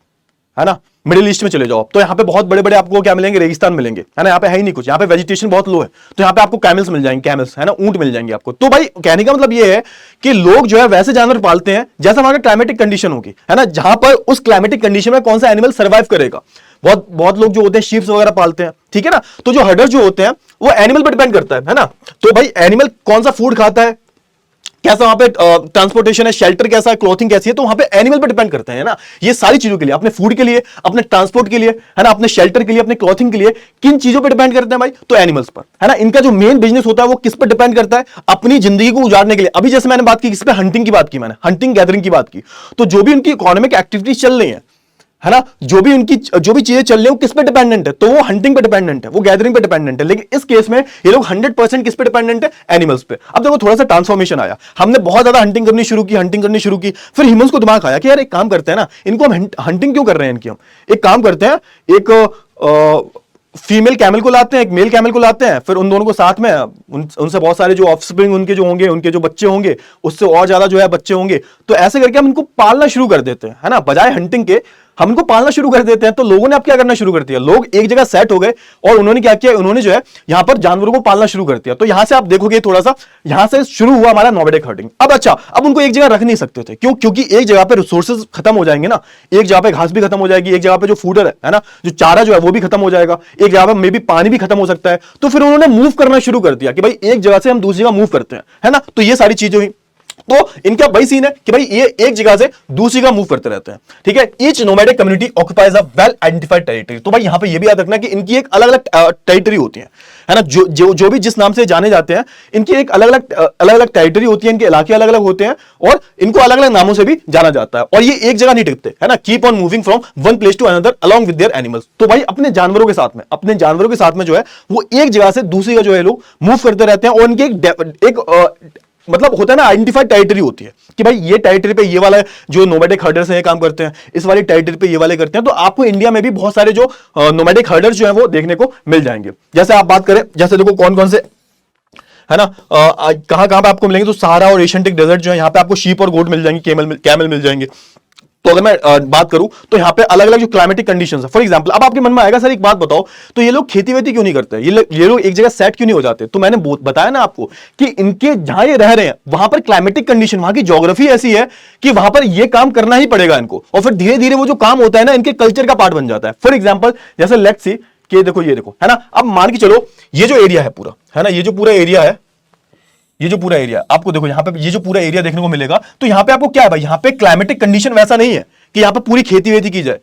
है ना, मिडिल ईस्ट में चले जाओ, तो यहाँ पे बहुत बड़े बड़े आपको क्या मिलेंगे, रेगिस्तान मिलेंगे, है ना, यहाँ पे है ही नहीं कुछ, यहाँ पे वेजिटेशन बहुत लो है, तो यहाँ पे आपको कैमल्स मिल जाएंगे, कैमल्स, है ना, ऊंट मिल जाएंगे आपको। तो भाई कहने का मतलब ये है कि लोग जो है वैसे जानवर पालते हैं जैसा वहां का क्लाइमेटिक कंडीशन होगी, है ना, जहां पर उस क्लाइमेटिक कंडीशन में कौन सा एनिमल सर्वाइव करेगा। बहुत बहुत लोग जो होते हैं शीप्स वगैरह पालते हैं, ठीक है ना, तो जो हर्डर जो होते हैं वो एनिमल पर डिपेंड करता है ना, तो भाई एनिमल कौन सा फूड खाता है, कैसा वहां पे ट्रांसपोर्टेशन है, शेल्टर कैसा है, क्लॉथिंग कैसी है, तो वहां पे एनिमल पे डिपेंड करते हैं ना, ये सारी चीजों के लिए, अपने फूड के लिए, अपने ट्रांसपोर्ट के लिए, है ना, अपने शेल्टर के लिए, अपने क्लॉथिंग के लिए, किन चीजों पे डिपेंड करते हैं भाई, तो एनिमल्स पर, है ना। इनका जो मेन बिजनेस होता है वो किस पर डिपेंड करता है, अपनी जिंदगी को उजाड़ने के लिए। अभी जैसे मैंने बात की किस पे, हंटिंग की बात की मैंने, हंटिंग गैदरिंग की बात की, तो जो भी उनकी इकोनॉमिक एक्टिविटीज चल रही है ना, जो भी चीजें चल रही है वो किस पे डिपेंडेंट है, तो वो हंटिंग पे डिपेंडेंट है, वो गैदरिंग पे डिपेंडेंट है। लेकिन इस केस में ये लोग 100% किस पे डिपेंडेंट है, एनिमल्स पे। अब देखो थोड़ा सा ट्रांसफॉर्मेशन आया, हमने बहुत ज्यादा हंटिंग करनी शुरू की, फिर ह्यूमंस को दिमाग आया कि यार एक काम करते हैं ना, इनको हम हंटिंग क्यों कर रहे हैं इनकी, हम एक काम करते हैं, एक फीमेल कैमल को लाते हैं, एक मेल कैमल को लाते हैं, फिर उन दोनों को साथ में उनसे बहुत सारे जो ऑफस्प्रिंग उनके जो होंगे, उनके जो बच्चे होंगे, उससे और ज्यादा जो है बच्चे होंगे, तो ऐसे करके हम इनको पालना शुरू कर देते हैं, है ना, बजाय हंटिंग के हम इनको पालना शुरू कर देते हैं। तो लोगों ने अब क्या करना शुरू कर दिया, लोग एक जगह सेट हो गए और उन्होंने क्या किया, उन्होंने जो है यहां पर जानवरों को पालना शुरू कर दिया। तो यहां से आप देखोगे थोड़ा सा यहां से शुरू हुआ हमारा नोमैडिक हर्डिंग। अब अच्छा, अब उनको एक जगह रख नहीं सकते थे, क्यों, क्योंकि एक जगह पे रिसोर्सेज खत्म हो जाएंगे ना, एक जगह पे घास भी खत्म हो जाएगी, एक जगह पे जो फूडर है ना, जो चारा जो है वो भी खत्म हो जाएगा, एक जगह पे मे भी पानी भी खत्म हो सकता है। तो फिर उन्होंने मूव करना शुरू कर दिया कि भाई एक जगह से हम दूसरी जगह मूव करते हैं, है ना। तो ये सारी चीजें हुई। तो इनका वही सीन है कि भाई ये एक जगह से दूसरी जगह मूव करते रहते हैं, ठीक है। Each nomadic community occupies a well identified territory. तो भाई यहां पे ये भी याद रखना कि इनकी एक अलग अलग टेरिटरी होती है ना, जो भी जिस नाम से जाने जाते हैं, इनकी एक अलग अलग टेरिटरी होती है, इनके इलाके अलग अलग होते हैं और इनको अलग अलग नामों से भी जाना जाता है। और ये एक जगह नहीं टिकते, है ना, keep on moving from one place to another along with their animals. तो भाई अपने जानवरों के साथ में जो है वो एक जगह से दूसरी जगह जो है लोग मूव करते रहते हैं। और उनके एक मतलब होता है ना, आइडेंटिफाइड टेरिटरी होती है कि भाई ये टेरिटरी पे ये वाला जो नोमैडिक हर्डर्स हैं ये काम करते हैं, इस वाली टेरिटरी पे ये वाले करते हैं। तो आपको इंडिया में भी बहुत सारे जो नोमैडिक हर्डर्स जो हैं वो देखने को मिल जाएंगे। जैसे आप बात करें, जैसे देखो कौन कौन से, है ना, कहां कहां पे आपको मिलेंगे, तो सहारा और एशियंटिक डेजर्ट जो है, यहाँ पे आपको शीप और गोट मिल जाएंगे, कैमल मिल जाएंगे। तो अगर मैं बात करूं तो यहाँ पे अलग अलग जो क्लाइमेटिक कंडीशंस है, फॉर एग्जांपल अब आपके मन में आएगा सर एक बात बताओ, तो ये लोग खेती वेती क्यों नहीं करते, ये लोग एक जगह सेट क्यों नहीं हो जाते। तो मैंने बताया ना आपको कि इनके जहां ये रह रहे हैं वहां पर क्लाइमेटिक कंडीशन, वहां की ज्योग्राफी ऐसी है कि वहां पर ये काम करना ही पड़ेगा इनको, और फिर धीरे धीरे वो जो काम होता है ना इनके कल्चर का पार्ट बन जाता है। फॉर एग्जाम्पल जैसे लेट्स सी कि ये देखो, है ना, अब मान के चलो ये जो एरिया है पूरा, है ना, ये जो पूरा एरिया है, ये जो पूरा एरिया आपको देखो यहाँ पे, ये जो पूरा एरिया देखने को मिलेगा, तो यहाँ पे आपको क्या है भाई, यहाँ पे क्लाइमेटिक कंडीशन वैसा नहीं है कि यहाँ पे पूरी खेती वेती की जाए,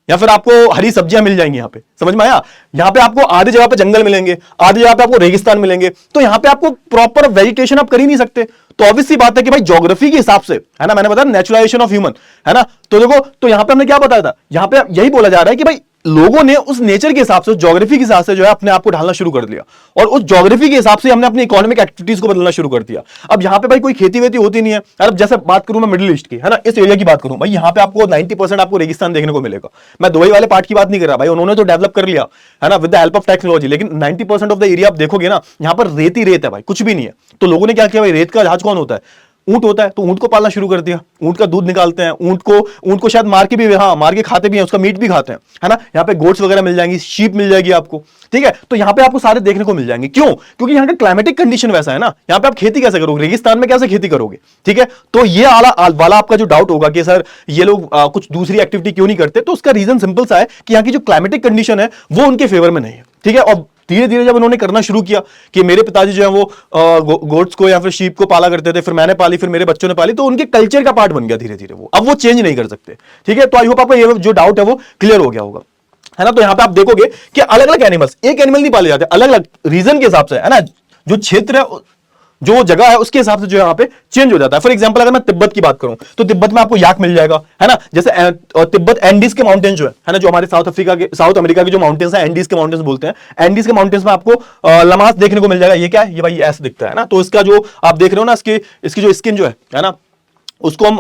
या फिर आपको हरी सब्जियां मिल जाएंगी। यहाँ पे समझ में आया, यहाँ पे आपको आधी जगह पे जंगल मिलेंगे, आधी जगह पे आपको रेगिस्तान मिलेंगे, तो यहाँ पे आपको प्रॉपर वेजिटेशन आप कर ही नहीं सकते। तो ऑब्वियसली बात है कि भाई ज्योग्राफी के हिसाब से, है ना, मैंने बताया नेचुरलाइजेशन ऑफ ह्यूमन, है ना। तो देखो, तो यहाँ पे हमने क्या बताया था, यहाँ पे यही बोला जा रहा है कि भाई लोगों ने उस नेचर के हिसाब से, ज्योग्राफी के हिसाब से जो है अपने आप को ढालना शुरू कर दिया, और उस ज्योग्राफी के हिसाब से हमने अपनी इकोनॉमिक एक्टिविटीज को बदलना शुरू कर दिया। अब यहाँ पे भाई कोई खेती वेती होती नहीं है। अब जैसे बात करूं मैं मिडिल ईस्ट की, है ना, इस एरिया की बात करूं भाई, यहाँ पे आपको 90% आपको रेगिस्तान देखने को मिलेगा। मैं दुबई वाले पार्ट की बात नहीं कर रहा भाई, उन्होंने तो डेवलप कर लिया, है ना, with the help of technology, लेकिन 90% ऑफ द एरिया आप देखोगे ना, यहाँ पर रेत ही रेत है भाई, कुछ भी नहीं है। तो लोगों ने क्या किया भाई, रेत का जहाज कौन होता है, ऊंट होता है, तो ऊंट को पालना शुरू कर दिया, ऊंट का दूध निकालते हैं, ऊंट को शायद मार के भी, हाँ मार के खाते भी हैं, उसका मीट भी खाते हैं, है ना। यहाँ पे गोट्स वगैरह मिल जाएंगी, शीप मिल जाएगी आपको, ठीक है। तो यहाँ पे आपको सारे देखने को मिल जाएंगे, क्यों, क्योंकि यहाँ का क्लाइमेटिक कंडीशन वैसा है ना। यहाँ पे आप खेती कैसे करोगे, रेगिस्तान में कैसे खेती करोगे, ठीक है। तो ये वाला आपका जो डाउट होगा कि सर ये लोग कुछ दूसरी एक्टिविटी क्यों नहीं करते, तो उसका रीजन सिंपल सा है कि यहाँ की जो क्लाइमेटिक कंडीशन है वो उनके फेवर में नहीं है, ठीक है। और धीरे धीरे जब उन्होंने करना शुरू किया कि मेरे पिताजी जो है वो गोट्स को या फिर शीप को पाला करते थे, फिर मैंने पाली, फिर मेरे बच्चों ने पाली, तो उनके कल्चर का पार्ट बन गया धीरे धीरे वो, अब वो चेंज नहीं कर सकते, ठीक है। तो आई होप आपको ये जो डाउट है वो क्लियर हो गया होगा, है ना। तो यहां पे आप देखोगे कि अलग अलग एनिमल्स, एक एनिमल नहीं पाले जाते, अलग अलग रीजन के हिसाब से, है ना, जो क्षेत्र है, जो जगह है उसके हिसाब से जो यहाँ पे चेंज हो जाता है। फॉर एग्जांपल अगर मैं तिब्बत की बात करूं तो तिब्बत में आपको याक मिल जाएगा, है ना। जैसे तिब्बत एंडीज के माउंटेन जो है ना, जो हमारे साउथ अमेरिका के जो माउंटेन्स हैं, एंडीज के माउंटेन्स बोलते हैं, एंडीज के माउंटेन्स में आपको लमास देखने को मिल जाएगा। ये क्या है, ये भाई ऐसे दिखता है ना। तो इसका जो आप देख रहे हो ना, इसकी जो स्किन जो है ना, उसको हम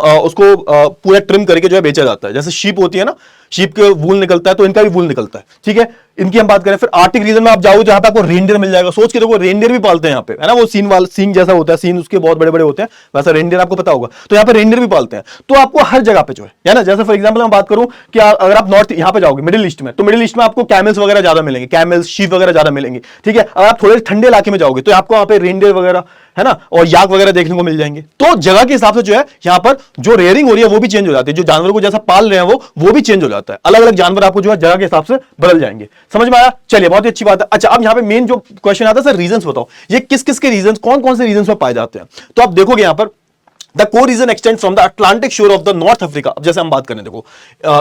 पूरा ट्रिम करके जो है बेचा जाता है। जैसे शीप होती है ना, शीप के वूल निकलता है, तो इनका भी वूल निकलता है, ठीक है। इनकी हम बात करें, फिर आर्टिक रीजन में आप जाओगे जहां पे आपको रेनडियर मिल जाएगा। सोच के देखो, रेनडियर भी पालते हैं यहाँ पे, है ना, वो सीन वाला सींग जैसा होता है, सीन उसके बहुत बड़े बड़े होते हैं, वैसा रेनडियर आपको पता होगा। तो यहाँ पे रेनडियर भी पालते हैं। तो आपको हर जगह पे जो है ना, जैसे फॉर एग्जाम्पल मैं बात करूं कि अगर आप नॉर्थ यहाँ पे जाओगे मिडिल ईस्ट में, तो मिडिल ईस्ट में आपको कैमल्स वगैरह ज्यादा मिलेंगे, कैमल्स शीप वगैरह ज्यादा मिलेंगे, ठीक है। अगर आप थोड़े ठंडे इलाके में जाओगे तो आपको वहां पे रेनडियर वगैरह, है ना, और याक वगैरह देखने को मिल जाएंगे। तो जगह के हिसाब से जो है यहाँ पर जो रेयरिंग हो रही है वो भी चेंज हो जाती है, जो जानवर को जैसा पाल रहे हैं वो भी चेंज हो जाता है। अलग अलग जानवर आपको जो है जगह के हिसाब से बदल जाएंगे। समझ में आया? चलिए, बहुत ही अच्छी बात है। अच्छा, अब यहाँ पे मेन जो क्वेश्चन आता है, सर रीजंस बताओ, ये किस किस के रीजंस, कौन कौन से रीजंस में पाए जाते हैं। तो आप देखोगे यहाँ पर the core region extend from the Atlantic shore of the North Africa. अब जैसे हम बात करें, देखो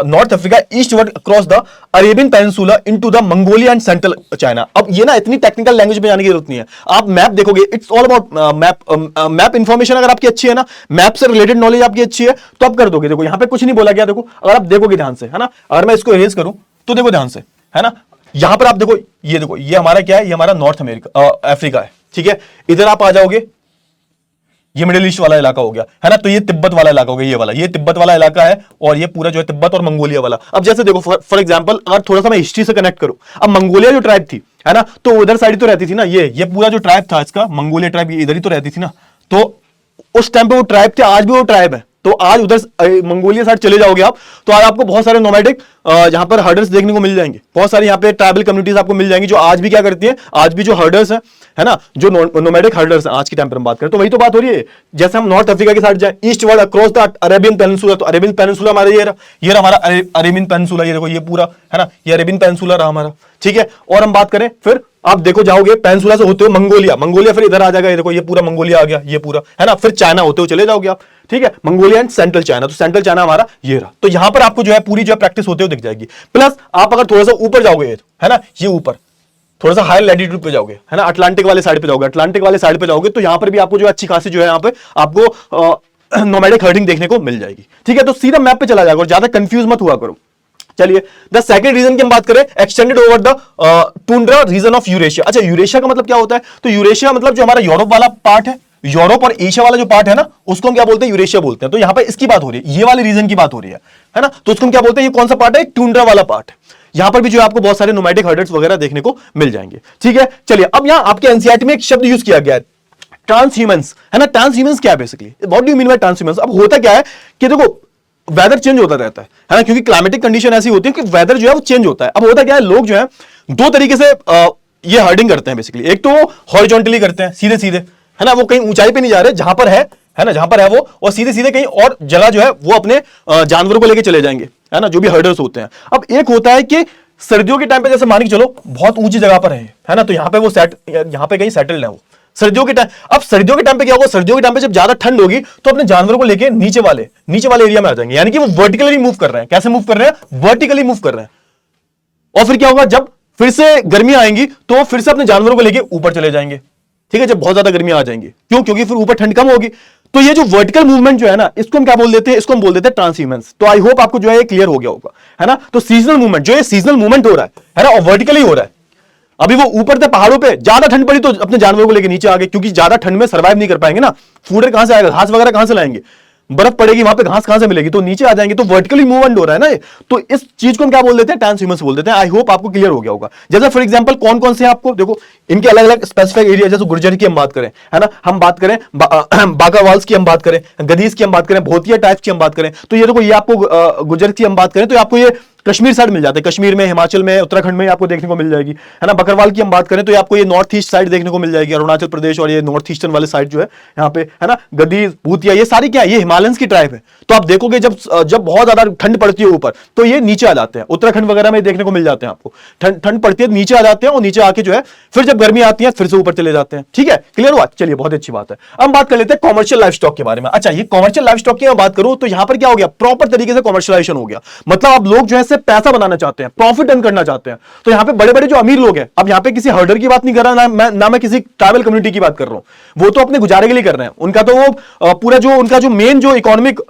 North Africa eastward across the Arabian peninsula into the Mongolia and central China. अब ये ना इतनी टेक्निकल लैंग्वेज में जाने की जरूरत नहीं है, आप मैप देखोगे, it's all about map information. अगर आपकी अच्छी है ना, मैप से रिलेटेड नॉलेज आपकी अच्छी है, तो आप कर दोगे। देखो यहाँ पे कुछ नहीं बोला गया, देखो अगर आप देखोगे ध्यान से, है ना, अगर मैं इसको इरेज करूं तो देखो ध्यान से, है ना, यहां पर आप देखो, ये हमारा क्या है, ये हमारा नॉर्थ अमेरिका अफ्रीका है, ठीक है। इधर आप आ जाओगे, ये मिडिल ईस्ट वाला इलाका हो गया, है ना, तो ये तिब्बत वाला इलाका हो गया, ये तिब्बत वाला इलाका है, और ये पूरा जो है तिब्बत और मंगोलिया वाला। अब जैसे देखो फॉर एग्जांपल, अगर थोड़ा सा मैं हिस्ट्री से कनेक्ट करूं, अब मंगोलिया जो ट्राइब थी, है ना, तो उधर साइड तो रहती थी ना, ये पूरा जो ट्राइब था इसका, मंगोलिया ट्राइब इधर ही तो रहती थी ना। तो उस टाइम पे वो ट्राइब थे, आज भी वो ट्राइब है। तो आज उधर मंगोलिया साइड चले जाओगे आप, तो आज आपको बहुत सारे नोमैडिक यहाँ पर हर्डर्स देखने को मिल जाएंगे, बहुत सारी यहाँ पे ट्राइबल कम्युनिटीज आपको मिल जाएंगी, जो आज भी क्या करती हैं, आज भी जो हर्डर्स है ना, जो नोमैडिक हर्डर्स हैं, आज के टाइम पर हम बात करें तो वही तो बात हो रही है। जैसे हम नॉर्थ अफ्रीका के साइड जाए, east world across the Arabian peninsula, तो अरेबियन पेनिनसुला हमारा ये रहा हमारा अरेबियन पेनिनसुला, ये देखो, ये पूरा, है ना, ये अरेबियन पेनिनसुला रहा हमारा, ठीक है। और हम बात करें, फिर आप देखो जाओगे पेनिनसुला से होते हो मंगोलिया, फिर इधर आ जाएगा, ये देखो, ये पूरा मंगोलिया आ गया, ये पूरा, है ना, फिर चाइना होते हो चले जाओगे आप, ठीक है, मंगोलिया एंड सेंट्रल चाइना। तो सेंट्रल चाइना हमारा ये रहा। तो यहां पर आपको जो है पूरी जो है प्रैक्टिस होते हुए दिख जाएगी। प्लस आप अगर थोड़ा सा ऊपर जाओगे, है ना, ये ऊपर थोड़ा सा हायर लैटिट्यूड पे जाओगे, है ना, अटलांटिक वाले साइड पे जाओगे, तो यहां पर भी आपको जो अच्छी खासी जो है यहाँ पे आपको नोमैडिक हर्डिंग देखने को मिल जाएगी, ठीक है। तो सीधा मैप पे चला जाएगा और ज्यादा कंफ्यूज मत हुआ करो। चलिए, द सेकंड रीजन की हम बात करें, extended over the tundra region of Eurasia. अच्छा, यूरेशिया का मतलब क्या होता है? तो यूरेशिया मतलब जो हमारा यूरोप वाला पार्ट है, यूरोप और एशिया वाला जो पार्ट है ना, उसको हम क्या बोलते हैं? यूरेशिया बोलते हैं। तो यहां पे इसकी बात हो रही है, ये वाले रीजन की बात हो रही है ना, तो उसको हम क्या बोलते हैं? ये कौन सा पार्ट है? टुंड्रा वाला पार्ट। यहां पर भी जो है आपको बहुत सारे नोमैडिक हर्डर्स वगैरह देखने को मिल जाएंगे, ठीक है। चलिए, अब यहां आपके एनसीईआरटी में एक शब्द यूज किया गया है, ट्रांसह्यूमन्स, है ना। ट्रांसह्यूमन्स क्या है basically? What do you mean by transhumance? अब होता क्या है कि देखो, वेदर चेंज होता रहता है ना, क्योंकि क्लाइमेटिक कंडीशन ऐसी होती है कि वेदर जो है वो चेंज होता है। अब होता क्या है, लोग जो है दो तरीके से ये हर्डिंग करते हैं बेसिकली। एक तो हॉरिजॉन्टली करते हैं, सीधे सीधे, है ना, वो कहीं ऊंचाई पे नहीं जा रहे, जहां पर है ना, जहां पर है वो, और सीधे सीधे कहीं और जगह जो है वो अपने जानवरों को लेके चले जाएंगे, है ना, जो भी हर्डर्स होते हैं। अब एक होता है कि सर्दियों के टाइम पे, जैसे मान के चलो बहुत ऊंची जगह पर है ना, तो यहां पे वो यहां पे कहीं सेटल्ड है वो सर्दियों के टाइम। अब सर्दियों के टाइम पे क्या होगा? सर्दियों के टाइम पे जब ज्यादा ठंड होगी तो अपने जानवरों को लेके नीचे वाले एरिया में आ जाएंगे, यानी कि वो वर्टिकली मूव कर रहे हैं। कैसे मूव कर रहे हैं? वर्टिकली मूव कर रहे हैं। और फिर क्या होगा, जब फिर से गर्मियां आएंगी तो फिर से अपने जानवरों को लेके ऊपर चले जाएंगे, ठीक है, जब बहुत ज्यादा गर्मियां आ जाएंगी। क्यों? क्योंकि फिर ऊपर ठंड कम होगी। तो ये जो वर्टिकल मूवमेंट जो है ना, इसको हम क्या बोल देते हैं? इसको हम बोल देते हैं ट्रांसह्यूमन्स। तो आई होप आपको जो है ये क्लियर हो गया होगा, है ना। तो सीजनल मूवमेंट जो है, सीजनल मूवमेंट हो रहा है ना, और वर्टिकली हो रहा है। अभी वो ऊपर थे पहाड़ों पे, ज्यादा ठंड पड़ी तो अपने जानवरों को लेके नीचे आ गए, क्योंकि ज्यादा ठंड में सर्वाइव नहीं कर पाएंगे ना, फूड कहां से आएगा, घास वगैरह कहां से लाएंगे, बर्फ पड़ेगी वहां पे, घास कहां से मिलेगी, तो नीचे आ जाएंगे। तो वर्टिकली मूवमेंट हो रहा है ना, तो इस चीज को हम क्या बोल देते हैं? ट्रांसह्यूमन्स बोल देते हैं। आई होप आपको क्लियर हो गया होगा। जैसे फॉर एग्जांपल कौन कौन से हैं आपको देखो, इनके अलग अलग स्पेसिफिक एरिया, जैसे गुर्जर की हम बात करें, है ना, हम बात करें बाकावाल्स की हम बात करें, गदीस की हम बात करें, भोतिया टाइप्स की हम बात करें, तो ये देखो, ये आपको गुर्जर की हम बात करें तो आपको ये कश्मीर साइड मिल जाते हैं, कश्मीर में, हिमाचल में, उत्तराखंड में आपको देखने को मिल जाएगी, है ना। बकरवाल की हम बात करें तो ये आपको ये नॉर्थ ईस्ट साइड देखने को मिल जाएगी, अरुणाचल प्रदेश और ये नॉर्थ ईस्टर्न वाले साइड जो है यहाँ पे, है ना। गदीज, भूतिया, ये सारी क्या है? ये हिमालयंस की ट्राइब है। तो आप देखोगे जब बहुत ज्यादा ठंड पड़ती है ऊपर, तो ये नीचे आ जाते हैं, उत्तराखंड वगैरह में देखने को मिल जाते हैं आपको। ठंड पड़ती है, नीचे आ जाते हैं, और नीचे आके जो है फिर जब गर्मी आती है फिर से ऊपर चले जाते हैं, ठीक है। क्लियर हुआ? चलिए, बहुत अच्छी बात है। अब बात कर लेते हैं कॉमर्शियल लाइफ स्टॉक के बारे में। अच्छा, ये कॉमर्शियल लाइफ स्टॉक की मैं बात करूं तो यहां पर क्या हो गया? प्रॉपर तरीके से कॉमर्शियलाइजेशन हो गया। मतलब अब लोग जो है पैसा बनाना चाहते हैं, प्रॉफिट अर्न करना चाहते हैं। तो यहां पे बड़े बड़े जो अमीर लोग हैं, अब यहां पे किसी हर्डर की बात नहीं कर रहा ना मैं किसी ट्राइबल कम्युनिटी की बात कर रहा हूं, वो तो अपने गुजारे के लिए कर रहे हैं। उनका तो वो पूरा जो उनका जो मेन जो इकोनॉमिक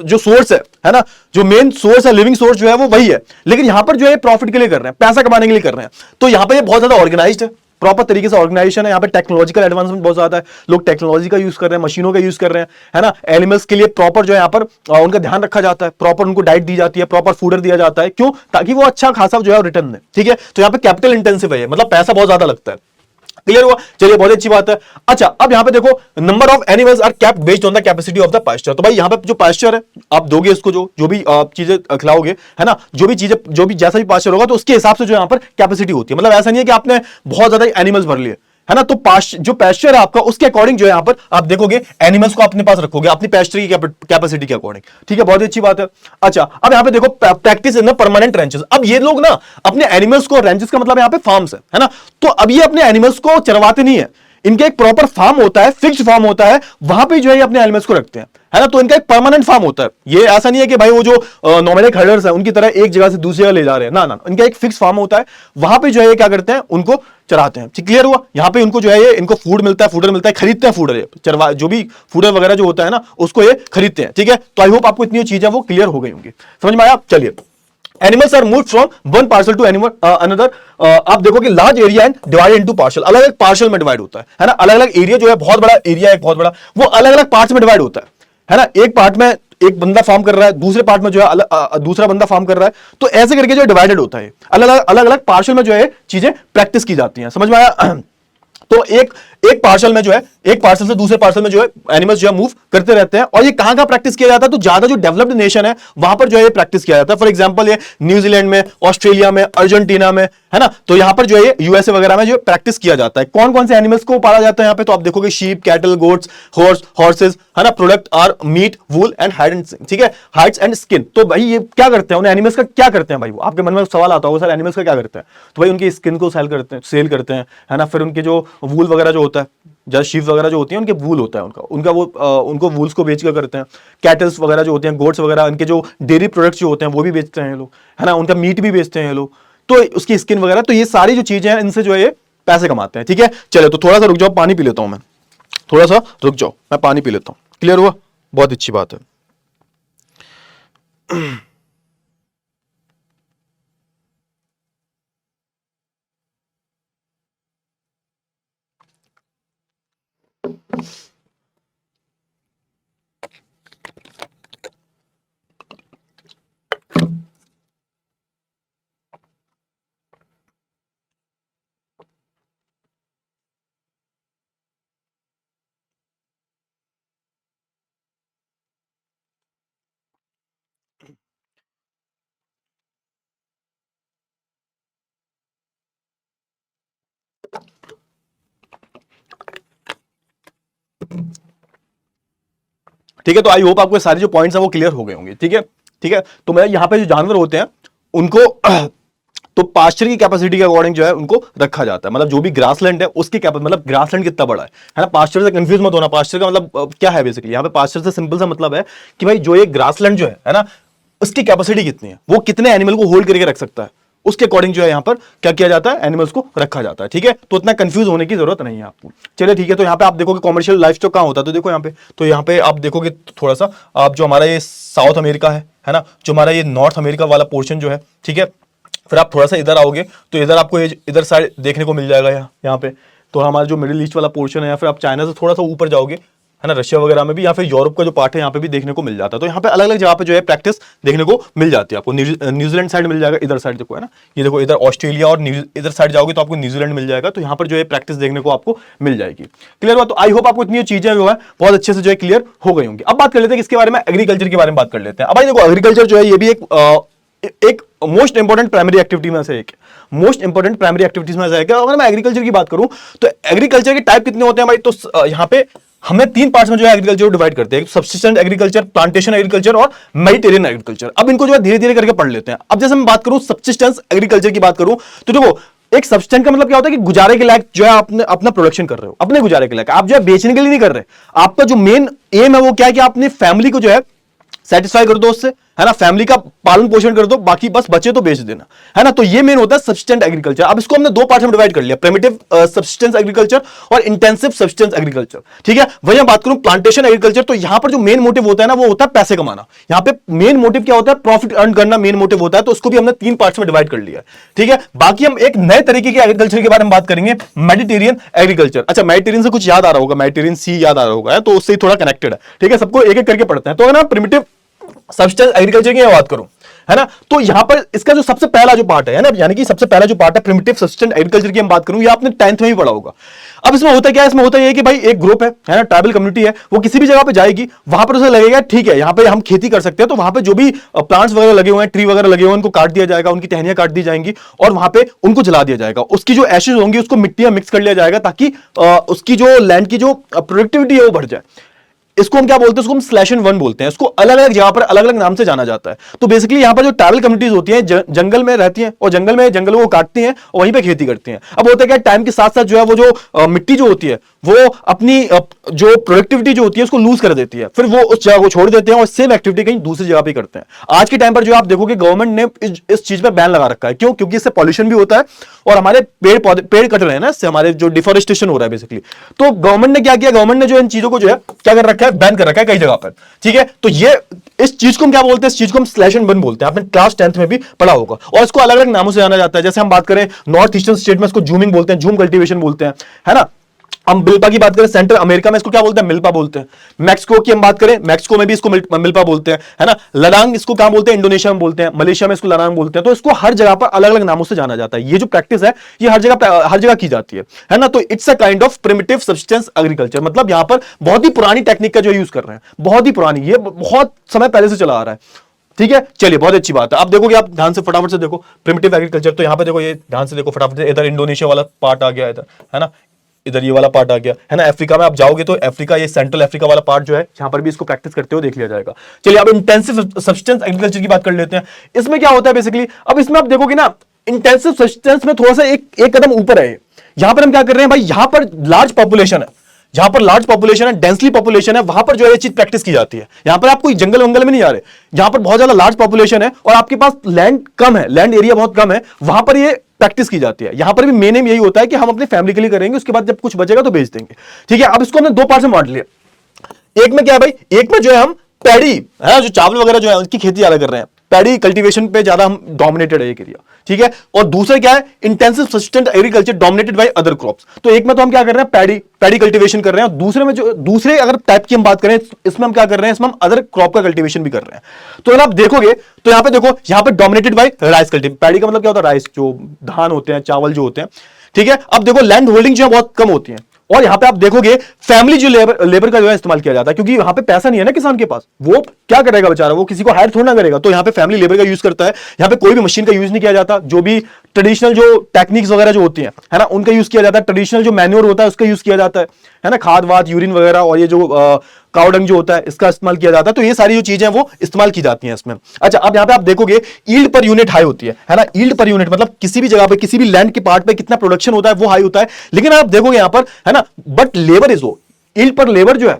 जो सोर्स है ना, जो मेन सोर्स है, लिविंग सोर्स जो है वो वही है। लेकिन यहां पर जो है प्रॉफिट के लिए कर रहे हैं, पैसा कमाने के लिए कर रहे हैं। तो यहां पर ये बहुत ज्यादा ऑर्गेनाइज्ड है, प्रॉपर तरीके से ऑर्गेनाइजेशन है, यहाँ पे टेक्नोलॉजिकल एडवांसमेंट बहुत ज्यादा है, लोग टेक्नोलॉजी का यूज कर रहे हैं, मशीनों का यूज कर रहे हैं, है ना। एनिमल्स के लिए प्रॉपर जो है यहाँ पर उनका ध्यान रखा जाता है, प्रॉपर उनको डाइट दी जाती है, प्रॉपर फूडर दिया जाता है, क्यों, ताकि वो अच्छा खासा जो है रिटर्न दे, ठीक है। तो यहाँ पे कैपिटल इंटेंसिव है, मतलब पैसा बहुत ज्यादा लगता है। क्लियर हुआ, चलिए बहुत अच्छी बात है। अच्छा, अब यहां पे देखो, number of animals are kept based on the capacity of the pasture. तो भाई यहां पे जो पास्चर है आप दोगे इसको, जो भी चीजें खिलाओगे, है ना, जो भी जैसा भी पास्चर होगा तो उसके हिसाब से जो यहां पर कैपेसिटी होती है। मतलब ऐसा नहीं है कि आपने बहुत ज्यादा एनिमल्स भर लिए, है ना, तो जो पास्चर है आपका उसके अकॉर्डिंग जो है यहां पर आप देखोगे एनिमल्स को अपने पास रखोगे अपनी पास्चर की कैपेसिटी के अकॉर्डिंग, ठीक है, बहुत अच्छी बात है। अच्छा, अब यहां पे देखो practice in the permanent ranches. अब ये लोग ना अपने एनिमल्स को, रेंचेस का मतलब यहां पे फार्म्स है ना, तो अब ये अपने एनिमल्स को चरवाते नहीं है, इनका एक प्रॉपर फार्म होता है, फिक्स्ड फार्म होता है, वहां पे जो है अपने एनिमल्स को रखते हैं, है ना। तो इनका एक परमानेंट फार्म होता है, ये ऐसा नहीं है कि भाई वो जो नॉमिनल हर्डर्स है उनकी तरह एक जगह से दूसरी जगह ले जा रहे हैं, ना, इनका एक फिक्स फार्म होता है, वहां पे जो है क्या करते हैं, उनको चराते हैं। क्लियर हुआ, यहां पे उनको जो है ये इनको फूडर मिलता है, खरीदते हैं फूडर, चरवा जो भी फूडर वगैरह जो होता है ना उसको ये खरीदते हैं, ठीक है। तो आई होप आपको इतनी चीजें वो क्लियर हो गई होंगी, समझ में आया। चलिए, animals are move from one parcel to animal another. आप देखो कि large area and divide into parcel, अलग अलग पार्सल में डिवाइड होता है ना, अलग अलग एरिया जो है, बहुत बड़ा एरिया है, बहुत बड़ा, वो अलग अलग पार्ट्स में डिवाइड होता है ना। एक पार्ट में एक बंदा फार्म कर रहा है, दूसरे पार्ट में जो है दूसरा बंदा फार्म कर रहा है, तो ऐसे करके जो डिवाइडेड होता है, अलग अलग पार्सल में जो है चीजें प्रैक्टिस की जाती हैं, समझ में आया। तो एक पार्सल में जो है, एक पार्सल से दूसरे पार्सल में जो है एनिमल्स जो है मूव करते रहते हैं। और ये कहां प्रैक्टिस किया जाता है, तो ज्यादा जो डेवलप्ड नेशन है वहां पर जो है ये प्रैक्टिस किया जाता है। फॉर एग्जांपल ये न्यूजीलैंड में, ऑस्ट्रेलिया में, अर्जेंटीना में, है ना, तो यहां पर जो है यूएसए वगैरह में जो प्रैक्टिस किया जाता है। कौन कौन से एनिमल्स को पाला जाता है यहाँ पे, तो आप देखोगे शीप, कैटल, गोट्स, हॉर्सेस, है ना। Product are meat, wool and hide and, ठीक है, हाइड्स एंड स्किन। तो भाई ये क्या करते हैं, उन एनिमल्स का क्या करते हैं भाई, वो आपके मन में सवाल आता होगा, सर एनिमल्स का क्या करते हैं, तो भाई उनकी स्किन को सेल करते हैं, है ना। फिर उनके जो वूल वगैरह जो होता है, जैसे शीप वगैरह जो होती है उनके वूल होता है, उनका वो उनको वूल्स को बेच कर करते हैं। कैटल्स वगैरह जो होते हैं, गोट्स वगैरह, उनके जो डेयरी प्रोडक्ट्स जो होते हैं वो भी बेचते हैं ये लोग, है ना, उनका मीट भी बेचते हैं ये लोग, तो उसकी स्किन वगैरह, तो ये सारी जो चीजें हैं इनसे जो है ये पैसे कमाते हैं, ठीक है। चलो, तो थोड़ा सा रुक जाओ, पानी पी लेता हूं मैं, थोड़ा सा रुक जाओ, मैं पानी पी लेता हूं। क्लियर हुआ, बहुत अच्छी बात है। ठीक है, तो आई होप आपको सारे जो पॉइंट्स हैं वो क्लियर हो गए होंगे, ठीक है, ठीक है। तो मैं यहाँ पे जो जानवर होते हैं उनको तो पास्चर की कैपेसिटी के अकॉर्डिंग जो है उनको रखा जाता है। मतलब जो भी ग्रासलैंड है उसकी मतलब ग्रासलैंड कितना बड़ा है ना, पास्चर से कंफ्यूज मत होना। पास्चर का मतलब क्या है बेसिकली, यहाँ पे पास्चर से सिंपल सा मतलब है कि भाई जो ये ग्रासलैंड जो है ना, उसकी कैपेसिटी कितनी है, वो कितने एनिमल को होल्ड करके रख सकता है, उसके अकॉर्डिंग जो है यहां पर क्या किया जाता है, एनिमल्स को रखा जाता है, ठीक है। तो इतना कंफ्यूज होने की जरूरत नहीं है आपको। चलिए ठीक है, तो यहां पे आप देखोगे कॉमर्शियल लाइफ स्टॉक कहां होता है, तो देखो यहां पे आप देखोगे थोड़ा सा, आप जो हमारा ये साउथ अमेरिका है ना, जो हमारा ये नॉर्थ अमेरिका वाला पोर्शन जो है, ठीक है। फिर आप थोड़ा सा इधर आओगे तो इधर आपको इधर साइड देखने को मिल जाएगा यहाँ पे, तो हमारा जो मिडिल ईस्ट वाला पोर्शन है, या फिर आप चाइना से थोड़ा सा ऊपर जाओगे, है ना, रशिया वगैरह में भी, या फिर यूरोप का जो पार्ट है यहाँ पे भी देखने को मिल जाता है। तो यहाँ पे अलग अलग जगह पे जो है प्रैक्टिस देखने को मिल जाती है आपको। न्यूजीलैंड साइड मिल जाएगा, इधर साइड देखो, है ना, ये देखो इधर ऑस्ट्रेलिया, और इधर साइड जाओगे तो आपको न्यूजीलैंड मिल जाएगा। तो यहाँ पर जो है प्रैक्टिस देखने को आपको मिल जाएगी। क्लियर हुआ, तो आई होप आपको इतनी चीजें जो है बहुत अच्छे से जो है क्लियर हो गई होंगी। अब बात कर लेते हैं किसके बारे में, एग्रीकल्चर के बारे में बात कर लेते हैं। अब भाई देखो, एग्रीकल्चर जो है ये भी एक मोस्ट इंपॉर्टेंट प्राइमरी एक्टिविटी में से एक, मोस्ट इंपॉर्टेंट प्राइमरी एक्टिविटीज में से एक। अगर मैं एग्रीकल्चर की बात करूं तो एग्रीकल्चर के टाइप कितने होते हैं भाई, तो यहाँ पे हमने 3 पार्ट्स में जो है एग्रीकल्चर डिवाइड करते हैं, सब्सिस्टेंट एग्रीकल्चर, प्लांटेशन एग्रीकल्चर और मेडिटेरियन एग्रीकल्चर। अब इनको जो है धीरे धीरे करके पढ़ लेते हैं। अब जैसे मैं बात करूं सब्सिस्टेंस एग्रीकल्चर की बात करूं तो देखो, एक सब्सिस्टेंस का मतलब क्या होता है कि गुजारे के लायक जो है आपने अपना प्रोडक्शन कर रहे हो, अपने गुजारे के लायक, आप जो है बेचने के लिए नहीं कर रहे। आपका जो मेन एम है वो क्या है कि आपने फैमिली को जो है सेटिस्फाई कर दो उससे, है ना, फैमिली का पालन पोषण कर दो, बाकी बस बचे तो बेच देना, है ना। तो ये मेन होता है सब्सिस्टेंट एग्रीकल्चर। अब इसको हमने दो पार्ट में डिवाइड कर लिया, प्रिमिटिव सब्सिस्टेंस एग्रीकल्चर और इंटेंसिव सब्सिस्टेंस एग्रीकल्चर, ठीक है। वही मैं बात करूं प्लांटेशन एग्रीकल्चर, तो यहां पर जो मेन मोटिव होता है ना, वो होता है पैसे कमाना। यहां पे मेन मोटिव क्या होता है, प्रॉफिट अर्न करना मेन मोटिव होता है। तो उसको भी हमने तीन पार्ट्स में डिवाइड कर लिया, ठीक है। बाकी हम एक नए तरीके के एग्रीकल्चर के बारे में बात करेंगे, मेडिटेरियन एग्रीकल्चर। अच्छा, मेडिटेरियन से कुछ याद आ रहा होगा, मेडिटेरियन सी याद आ रहा होगा, तो उससे थोड़ा कनेक्टेड है, ठीक है। सबको एक एक करके पढ़ते हैं। तो ना प्रिमिटिव सब्सिस्टेंस एग्रीकल्चर की बात करूं, है ना, तो यहां पर इसका जो सबसे पहला जो पार्ट है ना, यानी कि सबसे पहला जो पार्ट है प्रिमिटिव सब्सिस्टेंस एग्रीकल्चर की हम बात करूं, ये आपने 10th में भी पढ़ा होगा। अब इसमें होता क्या है, इसमें होता है कि भाई एक ग्रुप है ना, ट्राइबल कम्युनिटी है, वो किसी भी जगह पे जाएगी, वहां पर उसे लगेगा ठीक है यहां पे हम खेती कर सकते हैं, तो वहां पे जो भी प्लांट्स वगैरह लगे हुए हैं, ट्री वगैरह लगे हुए हैं, उनको काट दिया जाएगा, उनकी टहनियां काट दी जाएंगी और वहां पे उनको जला दिया जाएगा। उसकी जो एशेज होंगी उसको मिट्टी में मिक्स कर लिया जाएगा, ताकि उसकी जो लैंड की जो प्रोडक्टिविटी है वो बढ़ जाए। इसको हम क्या बोलते हैं, इसको हम स्लैश एंड वन बोलते हैं। इसको अलग अलग जगह पर अलग अलग नाम से जाना जाता है। तो बेसिकली यहां पर जो ट्राइबल कम्युनिटीज होती हैं, जंगल में रहती हैं और जंगल में जंगलों को काटती हैं और वहीं पे खेती करती हैं। अब होता है क्या, टाइम के साथ साथ जो है वो जो मिट्टी जो होती है वो अपनी जो प्रोडक्टिविटी जो होती है उसको लूज कर देती है, फिर वो उस जगह को छोड़ देते हैं और सेम एक्टिविटी कहीं दूसरी जगह पे करते हैं। आज के टाइम पर जो आप देखोगे गवर्नमेंट ने इस चीज पर बैन लगा रखा है। क्यों? क्योंकि इससे पॉल्यूशन भी होता है और हमारे पेड़ कट रहे हैं ना, इससे हमारे जो डिफोरेस्टेशन हो रहा है बेसिकली। तो गवर्नमेंट ने क्या किया, गवर्नमेंट ने जो इन चीजों को जो है क्या कर रखा है, बैन कर रखा है कई जगह पर, ठीक है। तो ये इस चीज को हम क्या बोलते हैं, इस चीज को हम स्लैश एंड बर्न बोलते हैं। आपने क्लास 10th में भी पढ़ा होगा। और इसको अलग अलग नामों से जाना जाता है। जैसे हम बात करें नॉर्थ ईस्टर्न स्टेट में इसको जूमिंग बोलते हैं, जूम कल्टीवेशन बोलते हैं, है ना। हम मिल्पा की बात करें सेंट्रल अमेरिका में इसको क्या बोलते हैं, मिल्पा बोलते हैं। मैक्सिको की हम बात करें, मैक्सिको में भी इसको मिल्पा बोलते हैं, है ना। लडांग इसको क्या बोलते हैं, इंडोनेशिया में बोलते हैं, मलेशिया में इसको लडांग बोलते हैं। तो इसको हर जगह पर अलग अलग नामों से जाना जाता है। ये जो प्रैक्टिस है ये हर जगह की जाती है ना। तो it's a kind of primitive subsistence agriculture. मतलब यहां पर बहुत ही पुरानी टेक्निक का जो यूज कर रहे हैं, बहुत ही पुरानी, ये बहुत समय पहले से चला आ रहा है, ठीक है। चलिए, बहुत अच्छी बात है। आप देखोगे, आप ध्यान से फटाफट से देखो प्रिमिटिव एग्रीकल्चर। तो यहां पे देखो, ये ध्यान से देखो फटाफट से, इधर इंडोनेशिया वाला पार्ट आ गया, इधर, है ना, इधर ये वाला पार्ट आ गया, है ना। अफ्रीका में आप जाओगे तो अफ्रीका, ये सेंट्रल अफ्रीका वाला पार्ट जो है, यहां पर भी इसको प्रैक्टिस करते हुए देख लिया जाएगा। चलिए, अब इंटेंसिव सब्सिस्टेंस एग्रीकल्चर की बात कर लेते हैं। इसमें क्या होता है बेसिकली, अब इसमें आप देखोगे ना, इंटेंसिव सब्सिस्टेंस में थोड़ा सा एक कदम ऊपर है। यहां पर हम क्या कर रहे हैं भाई, यहां पर लार्ज पॉपुलेशन है, जहां पर लार्ज पॉपुलेशन है, डेंसली पॉपुलेशन है, वहां पर जो है ये चीज प्रैक्टिस की जाती है। यहां पर आप कोई जंगल वंगल में नहीं जा रहे, जहां पर बहुत ज्यादा लार्ज पॉपुलेशन है और आपके पास लैंड कम है, लैंड एरिया बहुत कम है, वहां पर ये प्रैक्टिस की जाती है। यहां पर भी मेन एम यही होता है कि हम अपनी फैमिली के लिए करेंगे, उसके बाद जब कुछ बचेगा तो बेच देंगे, ठीक है। अब इसको हमने दो पार्ट में बांट लिया। एक में क्या है भाई, एक में जो है हम पैडी है, जो चावल वगैरह जो है उसकी खेती ज्यादा कर रहे हैं, पैडी कल्टीवेशन पे ज्यादा हम डोमिनेटेड है एक एरिया, ठीक है। और दूसरा क्या है, intensive subsistence agriculture dominated by other crops. तो एक में तो हम क्या कर रहे हैं, पैडी कल्टीवेशन कर रहे हैं, और दूसरे में जो दूसरे अगर टाइप की हम बात करें, इसमें हम क्या कर रहे हैं, इसमें हम अदर क्रॉप का कल्टीवेशन भी कर रहे हैं। तो अगर आप देखोगे तो यहां पे देखो, यहां पे dominated by rice cultivation. Paddy का मतलब क्या होता है, राइस, जो धान होते हैं, चावल जो होते हैं, ठीक है। अब देखो लैंड होल्डिंग जो है बहुत कम होती है, और यहां पे आप देखोगे फैमिली जो लेबर का जो है इस्तेमाल किया जाता है, क्योंकि यहां पे पैसा नहीं है ना किसान के पास, वो क्या करेगा बेचारा, वो किसी को हायर थोड़ा ना करेगा। तो यहां पे फैमिली लेबर का यूज करता है। यहां पे कोई भी मशीन का यूज नहीं किया जाता, जो भी ट्रेडिशनल जो टेक्निक्स वगैरह जो होती है ना, उनका यूज किया जाता है। ट्रेडिशनल जो मैन्योर होता है उसका यूज किया जाता है ना, खाद वाद, यूरिन वगैरह, और ये जो काउडंग जो होता है इसका इस्तेमाल किया जाता है। तो ये सारी जो चीजें वो इस्तेमाल की जाती हैं इसमें। अच्छा, अब यहां पे आप देखोगे यील्ड पर यूनिट हाई होती है ना। यील्ड पर यूनिट मतलब किसी भी जगह पे, किसी भी लैंड के पार्ट पे कितना प्रोडक्शन होता है वो हाई होता है। लेकिन आप देखोगे यहां पर, है ना, but labour is low. Yield पर लेबर जो है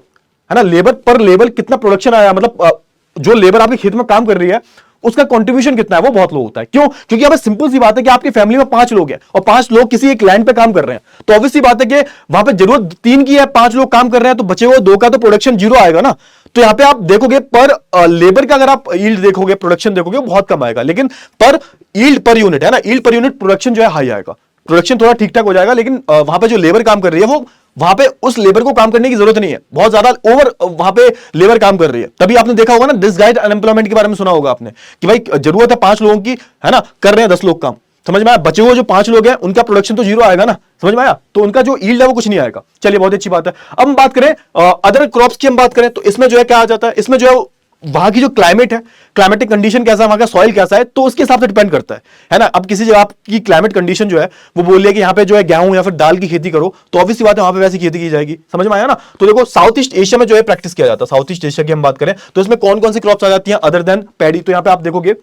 ना, लेबर पर लेबर कितना प्रोडक्शन आया, मतलब जो लेबर आपके खेत में काम कर रही है उसका कंट्रीब्यूशन कितना है, वो बहुत लो होता है। क्यों? क्योंकि अब सिंपल सी बात है कि आपकी फैमिली में 5 लोग हैं और 5 लोग किसी एक लैंड पे काम कर रहे हैं, तो ऑब्वियस सी बात है कि वहां पे जरूरत 3 की है, 5 लोग काम कर रहे हैं, तो बचे हुए 2 का तो प्रोडक्शन 0 आएगा ना। तो यहां पे आप देखोगे पर लेबर का अगर आप यील्ड देखोगे, प्रोडक्शन देखोगे, बहुत कम आएगा। लेकिन पर यील्ड पर यूनिट है ना, यील्ड पर यूनिट प्रोडक्शन जो है हाई आएगा, प्रोडक्शन थोड़ा ठीक ठाक हो जाएगा। लेकिन वहां पे जो लेबर काम कर रही है, वो वहां पे उस लेबर को काम करने की जरूरत नहीं है, बहुत ज्यादा ओवर वहां पे लेबर काम कर रही है। तभी आपने देखा होगा ना, डिसगाइज्ड अनएम्प्लॉयमेंट के बारे में सुना होगा आपने, कि भाई जरूरत है 5 लोगों की, है ना, कर रहे हैं 10 लोग काम। समझ में आया? बचे हुए जो 5 लोग हैं उनका प्रोडक्शन तो 0 आएगा ना, समझ में आया? तो उनका जो यील्ड है वो कुछ नहीं आएगा। चलिए, बहुत अच्छी बात है। अब हम बात करें अदर क्रॉप्स की, हम बात करें तो इसमें जो है क्या आ जाता है, इसमें जो है वहां की जो क्लाइमेट है, क्लाइमेटिक कंडीशन कैसा है, वहां का सॉइल कैसा है, तो उसके हिसाब से डिपेंड करता है ना। अब किसी जगह की क्लाइमेट कंडीशन जो है वो बोल रही है कि यहाँ पे जो है गेहूं या फिर दाल की खेती करो, तो ऑब्वियसली बात है वहां पे वैसी खेती की जाएगी। समझ में आया ना? तो देखो, साउथ ईस्ट एशिया में जो है प्रैक्टिस किया जाता है, साउथ ईस्ट एशिया की हम बात करें तो इसमें कौन कौन सी क्रॉप्स आ जाती हैं अदर देन पैडी। तो यहाँ पे आप देखोगे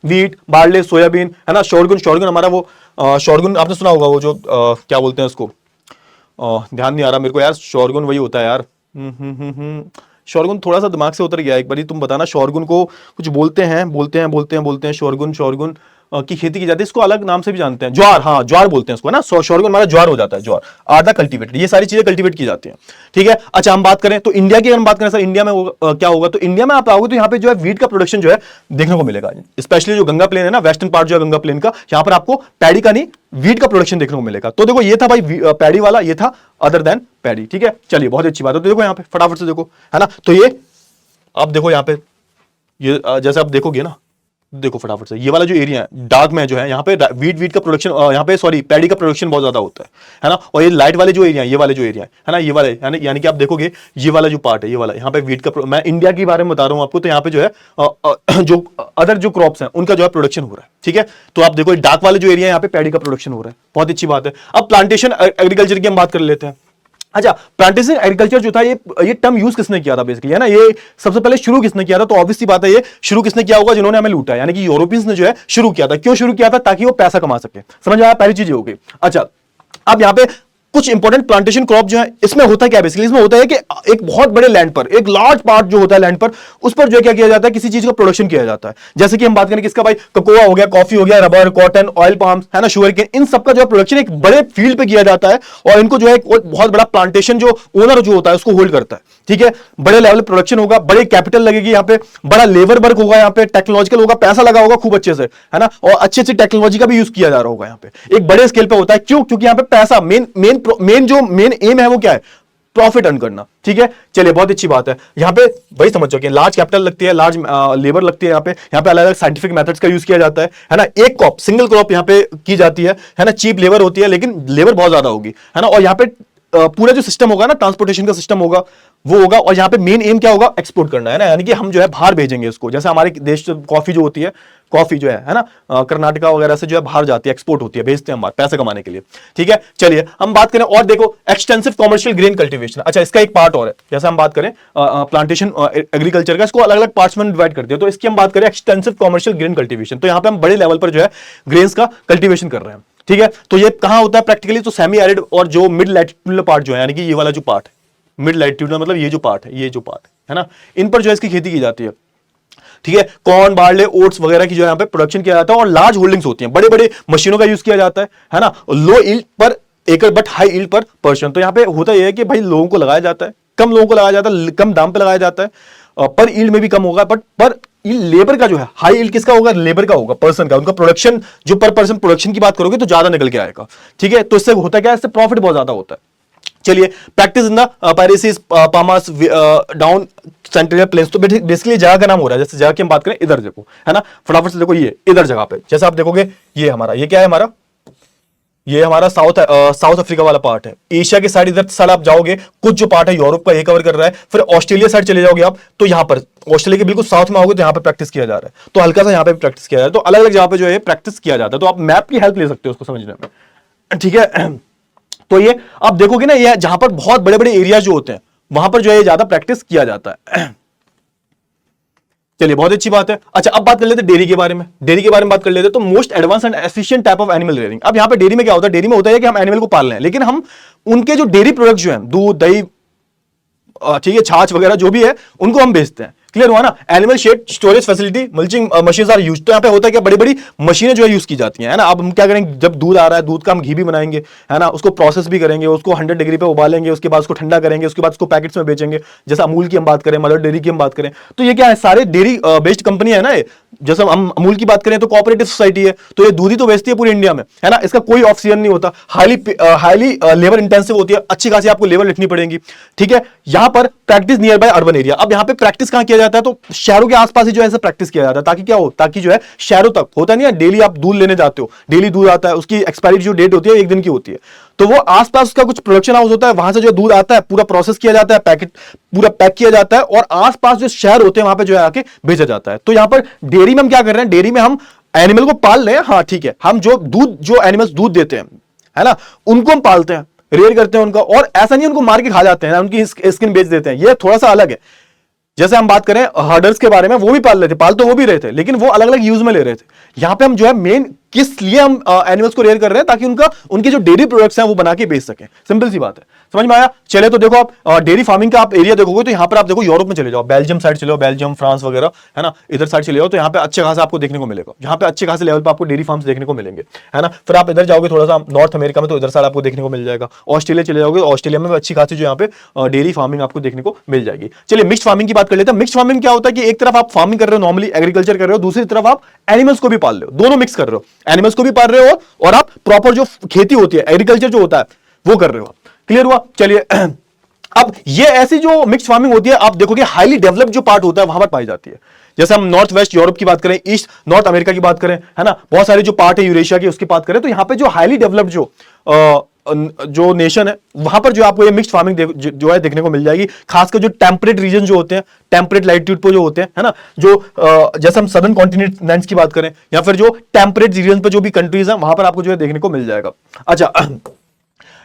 वीट, बार्ले, सोयाबीन, है ना, शोरगुन हमारा वो शोरगुन आपने सुना होगा, वो जो क्या बोलते हैं उसको, ध्यान नहीं आ रहा मेरे को यार, शोरगुन वही होता है यार, शोरगुन थोड़ा सा दिमाग से उतर गया, एक बारी तुम बताना। शोरगुन को कुछ बोलते हैं शोरगुन की खेती की जाती है, इसको अलग नाम से भी जानते हैं, ज्वार, हाँ ज्वार बोलते हैं इसको, है ना। शोरगुन हमारा ज्वार हो जाता है, ज्वार आधा कल्टीवेटेड, ये सारी चीजें कल्टीवेट की जाती हैं, ठीक है। अच्छा हम बात करें तो इंडिया की, अगर हम बात करें सर इंडिया में क्या होगा, तो इंडिया में आप आओगे तो यहाँ पे जो है वीट का प्रोडक्शन जो है देखने को मिलेगा, स्पेशली जो गंगा प्लेन है ना, वेस्टर्न पार्ट जो है गंगा प्लेन का, यहाँ पर आपको पैडी का नहीं वीट का प्रोडक्शन देखने को मिलेगा। तो देखो ये था भाई पैडी वाला, ये था अदर देन पैडी, ठीक है। चलिए बहुत अच्छी बात है। तो देखो यहाँ पे फटाफट से देखो, है ना, तो ये आप देखो यहाँ पे, ये जैसे आप देखोगे ना, देखो फटाफट से, ये वाला जो एरिया है डार्क में जो है, यहाँ पे वीट का प्रोडक्शन, यहाँ पे सॉरी पैडी का प्रोडक्शन बहुत ज्यादा होता है ना। और ये लाइट वाले जो एरिया है, ये वाले जो एरिया है ना, ये वाले यानी कि आप देखोगे ये वाला जो पार्ट है, ये वाला यहाँ पे वीट का, मैं इंडिया के बारे में बता रहा हूँ आपको, तो यहाँ पे जो है जो अदर जो क्रॉप्स हैं उनका जो है प्रोडक्शन हो रहा है, ठीक है। तो आप देखो डार्क वाले जो एरिया है, यहाँ पे पैडी का प्रोडक्शन हो रहा है, बहुत अच्छी बात है। अब प्लांटेशन एग्रीकल्चर की हम बात कर लेते हैं। अच्छा, प्लांटेशन एग्रीकल्चर जो था, ये टर्म यूज किसने किया था बेसिकली, है ना, ये सबसे पहले शुरू किसने किया था, तो ऑब्वियस सी बात है, ये शुरू किसने किया होगा, जिन्होंने हमें लूटा, यानी कि यूरोपियंस ने जो है शुरू किया था। क्यों शुरू किया था, ताकि वो पैसा कमा सके, समझ आया, पहली चीज हो गई। अच्छा अब यहाँ पे कुछ इंपॉर्टेंट प्लांटेशन क्रॉप जो है, इसमें होता क्या बेसिकली, इसमें होता है कि एक बहुत बड़े लैंड पर, एक लार्ज पार्ट जो होता है लैंड पर, उस पर जो क्या किया जाता है, किसी चीज का प्रोडक्शन किया जाता है। जैसे कि हम बात करें किसका भाई, कोकोआ हो गया, कॉफी हो गया, रबर, कॉटन, ऑयल पाम, है ना, शुगर केन, इन सबका जो है प्रोडक्शन एक बड़े फील्ड पे किया जाता है, और इनको जो है एक बहुत बड़ा प्लांटेशन जो ओनर जो होता है उसको होल्ड करता है, ठीक है। बड़े लेवल प्रोडक्शन होगा, बड़े कैपिटल लगेगी यहाँ पे, बड़ा लेबर वर्क होगा यहाँ पे, टेक्नोलॉजिकल होगा, पैसा लगा होगा खूब अच्छे से, है ना, और अच्छी अच्छी टेक्नोलॉजी का भी यूज किया जा रहा होगा यहाँ पे, एक बड़े स्केल पे होता है। क्यों, क्योंकि यहाँ पे पैसा मेन एम है वो क्या है, प्रॉफिट अर्न करना, ठीक है। चलिए बहुत अच्छी बात है। यहाँ पे भाई समझ चुके हैं, लार्ज कैपिटल लगती है, लार्ज लेबर लगती है, यहाँ पे अलग अलग साइंटिफिक मेथड्स का यूज किया जाता है ना। एक क्रॉप, सिंगल क्रॉप यहाँ पे की जाती है ना, चीप लेबर होती है, लेकिन लेबर बहुत ज्यादा होगी, है ना। और यहाँ पे पूरा जो सिस्टम होगा ना, ट्रांसपोर्टेशन का सिस्टम होगा वो होगा, और यहाँ पे मेन एम क्या होगा, एक्सपोर्ट करना, है ना, यानी कि हम जो है बाहर भेजेंगे इसको। जैसे हमारे देश कॉफी जो होती है, कॉफी जो है ना, कर्नाटका वगैरह से जो है बाहर जाती है, एक्सपोर्ट होती है, भेजते हैं हम बाहर पैसे कमाने के लिए, ठीक है। चलिए हम बात करें और देखो, एक्सटेंसिव कॉमर्शियल ग्रेन कल्टीवेशन। अच्छा इसका एक पार्ट और है, जैसे हम बात करें प्लांटेशन एग्रीकल्चर का, इसको अलग अलग पार्ट्स में डिवाइड करते हैं। तो इसकी हम बात करें एक्सटेंसिव कॉमर्शियल ग्रेन कल्टीवेशन, तो यहाँ पे हम बड़े लेवल पर जो है ग्रेन्स का कल्टीवेशन कर रहे हैं, ठीक है। तो ये कहां होता है प्रैक्टिकली, तो सेमी एरिड और जो मिड लैटिट्यूडल पार्ट जो है, यानी कि ये वाला जो पार्ट है, मिड लैटिट्यूडल मतलब ये जो पार्ट है ना, इन पर जो है इसकी खेती की जाती है, ठीक है। कॉर्न, बार्ले, ओट्स वगैरह की जो यहाँ पे प्रोडक्शन किया जाता है, और लार्ज होल्डिंग्स होती हैं, बड़े बड़े मशीनों का यूज किया जाता है ना। लो यील्ड पर एकड़ बट हाई यील्ड पर पर्सन। तो यहाँ पे होता यह है कि भाई लोगों को लगाया जाता है, कम लोगों को लगाया जाता है, कम दाम पे लगाया जाता है, पर यील्ड में भी कम होगा, बट पर लेबर का जो है हाई यील्ड किसका होगा, लेबर का होगा, पर्सन का, उनका प्रोडक्शन जो पर पर्सन प्रोडक्शन की बात करोगे तो ज्यादा निकल के आएगा, ठीक है। तो इससे होता क्या है, इससे प्रॉफिट बहुत ज्यादा होता है। चलिए practice in the prairies, pampas, down central plains, तो बेसिकली जगह का नाम हो रहा है। जैसे जगह की हम बात करें, इधर देखो, है ना, फटाफट से देखो, ये इधर जगह पे जैसे आप देखोगे, ये हमारा, ये क्या है हमारा, ये हमारा साउथ अफ्रीका वाला पार्ट है। एशिया के साइड इधर साइड आप जाओगे, कुछ जो पार्ट है यूरोप का ये कवर कर रहा है। फिर ऑस्ट्रेलिया साइड चले जाओगे आप, तो यहाँ पर ऑस्ट्रेलिया के बिल्कुल साउथ में आओगे तो यहाँ पे प्रैक्टिस किया जा रहा है, तो हल्का सा यहाँ पे प्रैक्टिस किया जा रहा है। तो अलग अलग जगह पे जो है प्रैक्टिस किया जाता है, तो आप मैप की हेल्प ले सकते हो उसको समझने में, ठीक है। तो ये आप देखोगे ना, ये जहां पर बहुत बड़े बड़े एरिया जो होते हैं वहां पर जो है ज्यादा प्रैक्टिस किया जाता है। चलिए बहुत अच्छी बात है। अच्छा अब बात कर लेते हैं डेयरी के बारे में, डेयरी के बारे में बात कर लेते हैं। तो most advance and efficient type of animal rearing. अब यहाँ पे डेयरी में क्या होता है, डेयरी में होता है कि हम एनिमल को पाल रहे हैं, लेकिन हम उनके जो डेयरी प्रोडक्ट जो है, दूध, दही, ठीक है, छाछ वगैरह जो भी है, उनको हम बेचते हैं। क्लियर हुआ ना। Animal shed, storage facility, milking machines are used. तो यहाँ पे होता है क्या, बड़ी बड़ी मशीनें जो है यूज की जाती हैं, है ना। अब हम क्या करेंगे, जब दूध आ रहा है, दूध का हम घी भी बनाएंगे, है ना, उसको प्रोसेस भी करेंगे, उसको 100 डिग्री पे उबालेंगे, उसके बाद उसको ठंडा करेंगे, उसके बाद उसको पैकेट्स में बेचेंगे। जैसे अमूल की हम बात करें, मदर डेयरी की हम बात करें, तो ये क्या है, सारे डेयरी बेस्ड कंपनी है ना। जैसे हम अमूल की बात करें तो कोऑपरेटिव सोसाइटी है, तो ये दूध ही तो बेचती है पूरी इंडिया में, है ना। इसका कोई ऑफ सीजन नहीं होता, हाईली लेबर इंटेंसिव होती है, अच्छी खासी आपको लेबर लिखनी पड़ेगी, ठीक है। यहां पर practice near by urban area. अब यहाँ पे प्रैक्टिस कहां किया जाता है, तो शहरों के आसपास ही जो है प्रैक्टिस किया जाता है, ताकि क्या हो, ताकि जो है शहरों तक होता नहीं है, डेली आप दूध लेने जाते हो, डेली दूध आता है, उसकी एक्सपायरी जो डेट होती है 1 दिन की होती है, तो वो आसपास उसका कुछ प्रोडक्शन हाउस होता है, वहां से जो दूध आता है पूरा प्रोसेस किया जाता है, पैकेट पूरा पैक किया जाता है, और आसपास जो शहर होते हैं वहां पे जो है आके बेचा जाता है। तो यहां पर डेयरी में हम क्या कर रहे हैं, डेयरी में हम एनिमल को पाल रहे हैं, हाँ ठीक है, हम जो एनिमल्स दूध देते हैं, है ना, उनको हम पालते हैं, रेयर करते हैं उनका, और ऐसा नहीं उनको मार के खा जाते हैं, उनकी स्किन बेच देते हैं, ये थोड़ा सा अलग है। जैसे हम बात करें हर्डर्स के बारे में, वो भी पाल रहे थे, पाल तो वो भी रहे थे, लेकिन वो अलग अलग यूज में ले रहे थे। यहां पे हम जो है मेन किस लिए हम एनिमल्स को रेयर कर रहे हैं, ताकि उनके जो डेयरी प्रोडक्ट्स हैं वो बना के बेच सकें। सिंपल सी बात है, समझ में आया। चले तो देखो आप डेयरी फार्मिंग का आप एरिया देखोगे तो यहाँ पर आप देखो यूरोप में चले जाओ, बेल्जियम साइड चले जाओ, बेल्जियम फ्रांस वगैरह है ना, इधर साइड चले जाओ तो यहाँ पे अच्छे खासा आपको देखने को मिलेगा, यहाँ पे अच्छे खासे लेवल पे आपको डेयरी फार्म्स देखने को मिलेंगे, है ना। फिर आप इधर जाओगे थोड़ा सा नॉर्थ अमेरिका में तो इधर साइड आपको देखने को मिल जाएगा। ऑस्ट्रेलिया चले जाओगे, ऑस्ट्रेलिया में अच्छी खासी जो यहाँ पे डेयरी फार्मिंग आपको देखने को मिल जाएगी। चलिए मिक्स्ड फार्मिंग की बात कर लेते हैं। मिक्स्ड फार्मिंग क्या होता है कि एक तरफ आप फार्मिंग कर रहे हो, नॉर्मली एग्रीकल्चर कर रहे हो, दूसरी तरफ आप एनिमल्स को भी पाल रहे हो, दोनों मिक्स कर रहे हो, एनिमल्स को भी पाल रहे हो और आप प्रॉपर जो खेती होती है, एग्रीकल्चर जो होता है वो कर रहे हो। क्लियर हुआ। चलिए अब ये ऐसी जो मिक्स फार्मिंग होती है, आप देखोगे हाईली डेवलप्ड जो पार्ट होता है वहां पर पाई जाती है। जैसे हम नॉर्थ वेस्ट यूरोप की बात करें, ईस्ट नॉर्थ अमेरिका की बात करें, है ना, बहुत सारे जो पार्ट है यूरेशिया की उसकी बात करें, तो यहां पे जो हाईली डेवलप्ड जो नेशन है वहां पर जो आपको ये मिक्स्ड फार्मिंग जो है देखने को मिल जाएगी। खासकर जो टेम्परेट रीजन जो होते हैं, टेम्परेट लाइट्यूड पे जो होते हैं, है ना, जो जैसे हम सदर्न कॉन्टिनेंट्स की बात करें या फिर जो टेम्परेट रीजन पे जो भी कंट्रीज है वहां पर आपको जो है देखने को मिल जाएगा। अच्छा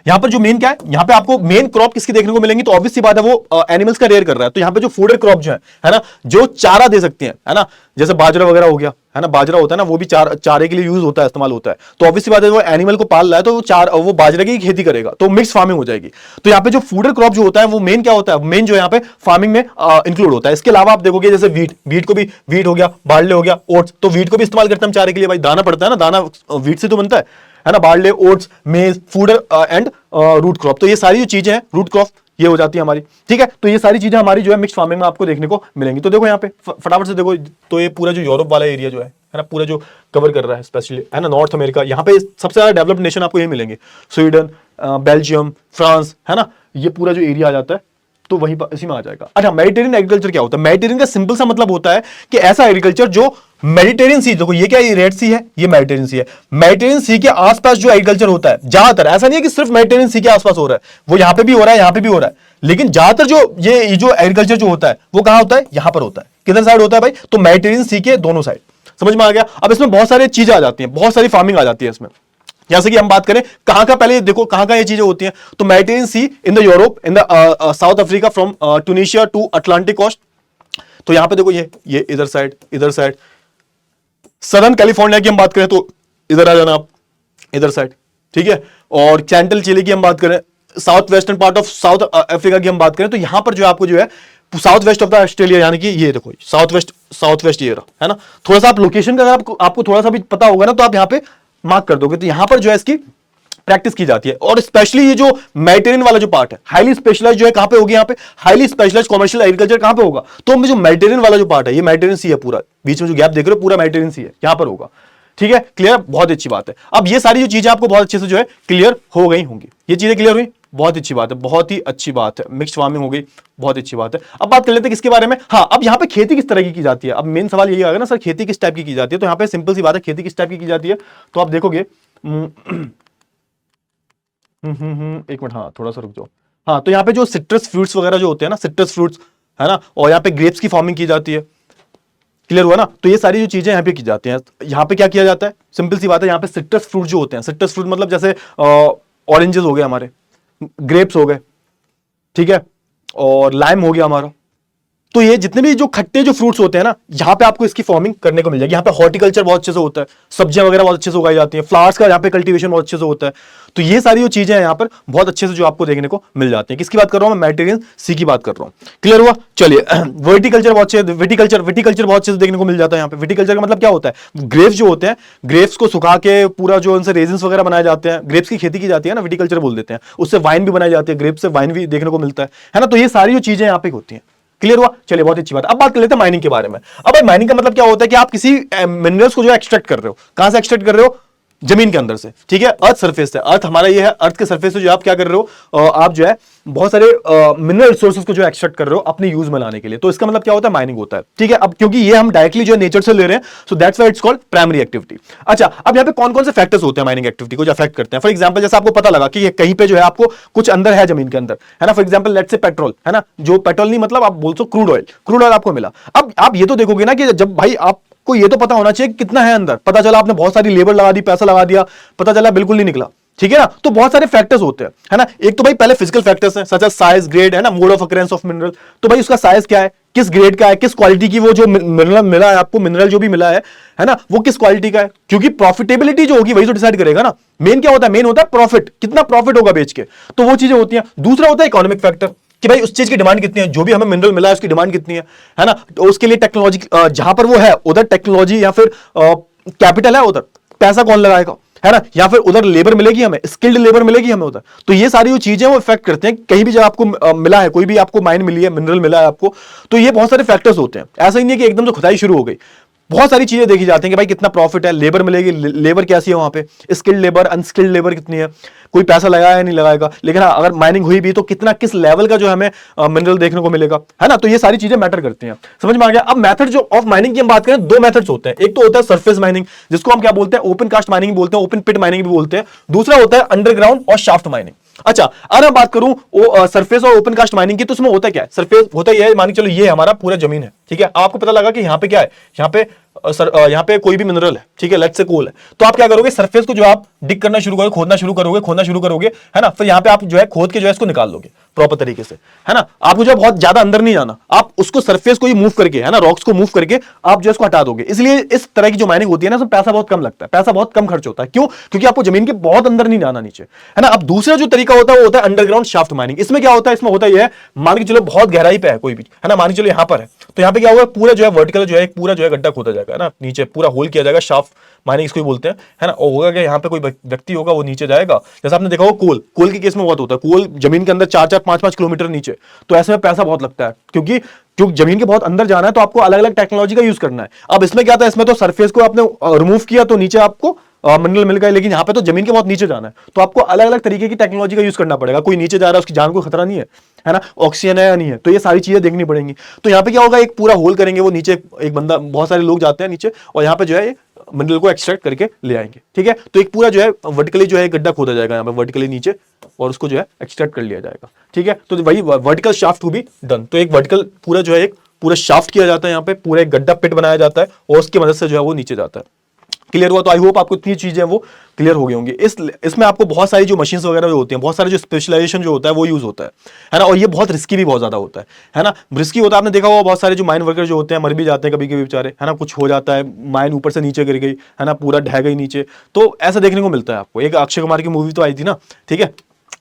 यहां पर जो मेन क्या है, यहां पे आपको मेन क्रॉप किसकी देखने को मिलेंगी, तो ऑब्वियस सी बात है वो एनिमल्स का रेयर कर रहा है, तो यहां पे जो फूडर क्रॉप जो है ना, जो चारा दे सकती है ना, जैसे बाजरा वगैरह हो गया, है ना, बाजरा होता है ना, वो भी चारे के लिए यूज होता है, इस्तेमाल होता है, तो ऑब्वियस सी बात है वो एनिमल को पाल रहा है तो वो बाजरे की खेती करेगा, तो मिक्स फार्मिंग हो जाएगी। तो यहाँ पे जो फूडर क्रॉप जो होता है वो मेन क्या होता है, मेन जो यहाँ पे फार्मिंग में इंक्लूड होता है। इसके अलावा आप देखोगे जैसे वीट को भी, वीट हो गया, बार्ले हो गया, ओट्स, तो वीट को भी इस्तेमाल करते हैं हम चारे के लिए, भाई दाना पड़ता है ना, दाना वीट से तो बनता है ना, बार्ले, ओट्स, मेज, फूडर एंड रूट क्रॉप, तो ये सारी जो चीजें हैं रूट क्रॉप ये हो जाती है हमारी। ठीक है, तो ये सारी चीजें हमारी जो है मिक्स फार्मिंग में आपको देखने को मिलेंगी। तो देखो यहाँ पे फटाफट से देखो, तो ये पूरा जो यूरोप वाला एरिया जो है ना, पूरा जो कवर कर रहा है स्पेशली, है ना, नॉर्थ अमेरिका, यहाँ पे सबसे ज्यादा डेवलप्ड नेशन आपको ये मिलेंगे, स्वीडन, बेल्जियम, फ्रांस, है ना, ये पूरा जो एरिया आ जाता है तो वहीं पर इसी में आ जाएगा। अच्छा मेडिटेरियन एग्रीकल्चर क्या होता है, मेडिटेरियन का सिंपल सा मतलब होता है कि ऐसा एग्रीकल्चर जो मेडिटेरियन सी, देखो ये क्या, ये रेड सी है, ये मेडिटेरियन सी है, मेडिटेरियन सी के आसपास जो एग्रीकल्चर होता है ज्यादातर, ऐसा नहीं है कि सिर्फ मेडिटेरियन सी के आसपास हो रहा है, वो यहां पे भी हो रहा है, यहां पे भी हो रहा है, लेकिन ज्यादातर जो एग्रीकल्चर जो होता है वो कहां होता है, यहां पर होता है। किधर साइड होता है भाई, तो मेडिटेरियन सी के दोनों साइड। समझ में आ गया। अब इसमें बहुत सारी चीजें आ जाती हैं, बहुत सारी फार्मिंग आ जाती है इसमें। जैसे कि हम बात करें कहां का, पहले देखो कहां का ये चीजें होती हैं, तो Mediterranean sea in the Europe, in the South Africa, from Tunisia to Atlantic coast, तो यहां पे देखो ये इधर साइड सदर्न कैलिफोर्निया की हम बात करें तो इधर आ जाना आप, इधर साइड, ठीक है। और सेंट्रल चिली की हम बात करें, south western part of south Africa की हम बात करें, तो यहां पर जो आपको जो है south west of the Australia, यानी कि ये देखो साउथ वेस्ट ये रहा, है ना। थोड़ा सा आप लोकेशन का अगर आपको थोड़ा सा भी पता होगा ना, तो आप यहां पे मार्क कर दोगे, तो यहां पर जो है इसकी प्रैक्टिस की जाती है। और स्पेशली ये जो मेडिटेरियन वाला जो पार्ट है, हाईली स्पेशलाइज जो है कहां पे होगी, यहां पे हाईली स्पेशलाइज कमर्शियल एग्रीकल्चर कहां पे होगा, तो जो मेडिटेरियन वाला जो पार्ट है, ये मेडिटेरियन सी है, पूरा बीच में जो गैप देख रहे हो पूरा मेडिटेरियन सी है, यहां पर होगा। ठीक है, क्लियर, बहुत अच्छी बात है। अब ये सारी जो चीजें आपको बहुत अच्छे से जो है क्लियर हो गई होंगी, ये चीजें क्लियर हुई, बहुत अच्छी बात है, बहुत ही अच्छी बात है। मिक्स्ड फार्मिंग हो गई, बहुत अच्छी बात है। अब बात कर लेते हैं किसके बारे में, हाँ, अब यहाँ पे खेती किस तरह की जाती है। अब मेन सवाल यही आएगा ना सर, खेती किस टाइप की जाती है, तो यहाँ पे सिंपल सी बात है, खेती किस टाइप की जाती है, तो आप देखोगे एक मिनट, हाँ थोड़ा सा रुक जाओ, हाँ, तो यहाँ पे जो सिट्रस फ्रूट्स वगैरह जो होते हैं ना, सिट्रस फ्रूट्स, है ना, और यहाँ पे ग्रेप्स की फार्मिंग की जाती है। क्लियर हुआ ना, तो ये सारी जो चीजें यहाँ पे की जाती हैं। यहाँ पे क्या किया जाता है, सिंपल सी बात है, यहाँ पे सिट्रस फ्रूट जो होते हैं, सिट्रस फ्रूट मतलब जैसे ऑरेंजेस हो गए हमारे, ग्रेप्स हो गए, ठीक है, और लाइम हो गया हमारा, तो ये जितने भी जो खट्टे जो फ्रूट्स होते हैं ना, यहाँ पे आपको इसकी फार्मिंग करने को मिल जाएगी। यहाँ पे हॉर्टिकल्चर बहुत अच्छे से होता है, सब्जियां वगैरह बहुत अच्छे से उगाई जाती हैं, फ्लावर्स का यहाँ पे कल्टीवेशन बहुत अच्छे से होता है। तो ये सारी जो चीजें हैं यहाँ पर बहुत अच्छे से जो आपको देखने को मिल जाती हैं। किसकी बात कर रहा हूं मैं, मेडिटेरियन सी की बात कर रहा हूँ। क्लियर हुआ। चलिए वर्टिकल्चर बहुत अच्छे, विटिकल्चर बहुत अच्छे से देखने को मिल जाता है यहाँ पे। विटिकल्चर का मतलब क्या होता है, ग्रेप्स जो होते हैं, ग्रेप्स को सुखा के पूरा जो उनसे रेजिन्स वगैरह बनाए जाते हैं, ग्रेप्स की खेती की जाती है ना, विटिकल्चर बोल देते हैं, उससे वाइन भी बनाई जाती है, ग्रेप्स से वाइन भी देखने को मिलता है ना। तो ये सारी जो चीजें यहाँ पे होती हैं। क्लियर हुआ। चलिए बहुत अच्छी बात। अब बात कर लेते हैं माइनिंग के बारे में। अब भाई माइनिंग का मतलब क्या होता है कि आप किसी मिनरल्स को जो एक्सट्रैक्ट कर रहे हो, कहां से एक्सट्रैक्ट कर रहे हो, जमीन के अंदर से, ठीक है, अर्थ सरफेस से। अर्थ हमारा ये है, अर्थ के सरफेस से जो आप क्या कर रहे हो, आप जो है बहुत सारे मिनरल रिसोर्सेज को जो एक्सट्रैक्ट कर रहे हो अपने यूज में लाने के लिए, तो इसका मतलब क्या होता है, माइनिंग होता है। ठीक है, अब क्योंकि ये हम डायरेक्टली जो है नेचर से ले रहे हैं, so that's why it's called primary activity. अच्छा, अब यहाँ पे कौन कौन से फैक्टर्स होते हैं माइनिंग एक्टिविटी को जो अफेक्ट करते हैं। फॉर एग्जाम्पल जैसे आपको पता लगा कि ये कहीं पे जो है आपको कुछ अंदर है जमीन के अंदर, है ना, for example let's say petrol, है ना, जो पेट्रोल नहीं मतलब आप बोल सो क्रूड ऑयल आपको मिला। अब आप ये तो देखोगे ना कि जब भाई आप को ये तो पता होना चाहिए कितना है अंदर, पता चला आपने बहुत सारी लेबर लगा दी, पैसा लगा दिया, पता चला बिल्कुल नहीं निकला, ठीक है ना। तो बहुत सारे फैक्टर्स होते हैं, है ना। एक तो भाई पहले फिजिकल फैक्टर्स हैं, सच एज साइज, ग्रेड, है ना, mode of occurrence of mineral. तो भाई उसका साइज क्या है, किस ग्रेड का है, किस क्वालिटी की वो जो मिनरल मिला है आपको, मिनरल जो भी मिला है ना, वो किस क्वालिटी का है, क्योंकि प्रॉफिटेबिलिटी जो होगी वही तो डिसाइड करेगा ना। मेन क्या होता है, मेन होता है प्रॉफिट, कितना प्रॉफिट होगा बेच के, तो वो चीजें होती हैं। दूसरा होता है इकोनॉमिक फैक्टर कि भाई उस चीज की डिमांड कितनी है, जो भी हमें मिनरल मिला है उसकी डिमांड कितनी है ना। तो उसके लिए टेक्नोलॉजी जहां पर वो है उधर टेक्नोलॉजी या फिर कैपिटल है, उधर पैसा कौन लगाएगा, है ना, या फिर उधर लेबर मिलेगी हमें, स्किल्ड लेबर मिलेगी हमें उधर। तो ये सारी जो चीजें वो इफेक्ट करते हैं। कहीं भी जब आपको मिला है, कोई भी आपको माइन मिली है, मिनरल मिला है आपको, तो ये बहुत सारे फैक्टर्स होते हैं। ऐसा ही नहीं है कि एकदम से खुदाई शुरू हो गई, बहुत सारी चीजें देखी जाती हैं कि भाई कितना प्रॉफिट है, लेबर मिलेगी, लेबर कैसी है वहां पे, स्किल्ड लेबर, अनस्किल्ड लेबर कितनी है, कोई पैसा लगाया है नहीं लगाएगा, लेकिन हाँ, अगर माइनिंग हुई भी तो कितना, किस लेवल का जो हमें मिनरल देखने को मिलेगा, है ना। तो ये सारी चीजें मैटर करती हैं, समझ में आ गया। अब मेथड जो ऑफ माइनिंग की हम बात करें, दो मेथड्स होते हैं। एक तो होता है सरफेस माइनिंग, जिसको हम क्या बोलते हैं, ओपन कास्ट माइनिंग बोलते हैं, ओपन पिट माइनिंग भी बोलते हैं। दूसरा होता है अंडरग्राउंड और शाफ्ट माइनिंग। अच्छा, अगर मैं बात करूं सरफेस और ओपन कास्ट माइनिंग की, तो उसमें होता क्या है, सरफेस होता यह है, मान के चलो ये हमारा पूरा जमीन है, ठीक है। आपको पता लगा कि यहाँ पे क्या है, यहाँ पे कोई भी मिनरल है, ठीक है, लेट्स से कोल है। तो आप क्या करोगे, सरफेस को जो आप डिग करना शुरू करोगे, खोदना शुरू करोगे, है ना। फिर यहाँ पे आप जो है खोद के जो है इसको निकाल लोगे प्रॉपर तरीके से, है ना। आपको जो बहुत ज्यादा अंदर नहीं जाना, आप उसको सरफेस को ही मूव करके, है ना, रॉक्स को मूव करके आप जो इसको हटा दोगे। इसलिए इस तरह की जो माइनिंग होती है ना, उसमें पैसा बहुत कम लगता है, पैसा बहुत कम खर्च होता है। क्यों? क्योंकि आपको जमीन के बहुत अंदर नहीं जाना नीचे, है ना। अब दूसरा जो तरीका होता है वो होता है अंडरग्राउंड शाफ्ट माइनिंग। इसमें क्या होता है, इसमें होता यह है, मान के चलो बहुत गहराई पे है कोई भी, है ना, मान के चलो यहाँ पर है, तो यहाँ पे क्या होगा, पूरा जो है वर्टिकल जो है पूरा जो है गड्ढा खोदा जाएगा, है ना, नीचे पूरा होल किया जाएगा, शाफ्ट माइनिंग इसको बोलते हैं, है ना। और होगा कि यहाँ पे कोई व्यक्ति होगा, वो नीचे जाएगा। जैसे आपने देखा होगा कोल के केस में बहुत होता है, कोल जमीन के अंदर 4-4, 5-5 किलोमीटर नीचे, तो ऐसे में पैसा बहुत लगता है, क्योंकि जो जमीन के बहुत अंदर जाना है तो आपको अलग अलग टेक्नोलॉजी का यूज करना है। अब इसमें क्या था, इसमें तो सरफेस को आपने रिमूव किया तो नीचे आपको मिनरल मिल गए, लेकिन यहाँ पे तो जमीन के बहुत नीचे जाना है, तो आपको अलग अलग तरीके की टेक्नोलॉजी का यूज करना पड़ेगा। कोई नीचे जा रहा है, उसकी जान को खतरा नहीं है ना, ऑक्सीजन है या नहीं है, तो ये सारी चीजें देखनी पड़ेंगी। तो यहाँ पे क्या होगा, एक पूरा होल करेंगे, वो नीचे एक बंदा, बहुत सारे लोग जाते हैं नीचे, और यहाँ पे जो है मिनरल को एक्सट्रैक्ट करके ले आएंगे, ठीक है। तो एक पूरा जो है वर्टिकली जो है गड्ढा खोदा जाएगा यहाँ पे वर्टिकली नीचे, और उसको जो है एक्सट्रैक्ट कर लिया जाएगा, ठीक है। तो वही vertical shaft to be done. तो एक वर्टिकल पूरा जो है एक पूरा शाफ्ट किया जाता है, यहाँ पे पूरा एक गड्ढा पिट बनाया जाता है, और उसकी मदद से जो है वो नीचे जाता है। क्लियर हुआ? तो आई होप आपको इतनी चीजें वो क्लियर हो गई होंगी। इसमें आपको बहुत सारी जो मशीन्स वगैरह जो होती हैं, बहुत सारे जो स्पेशलाइजेशन जो होता है वो यूज होता है ना। और ये बहुत रिस्की भी बहुत ज्यादा होता है ना। रिस्की होता है, आपने देखा होगा बहुत सारे जो माइन वर्कर जो होते हैं मर भी जाते हैं कभी कभी बेचारे, है ना। कुछ हो जाता है, माइन ऊपर से नीचे गिर गई, है ना, पूरा ढह गई नीचे, तो ऐसा देखने को मिलता है आपको। एक अक्षय कुमार की मूवी तो आई थी ना, ठीक है।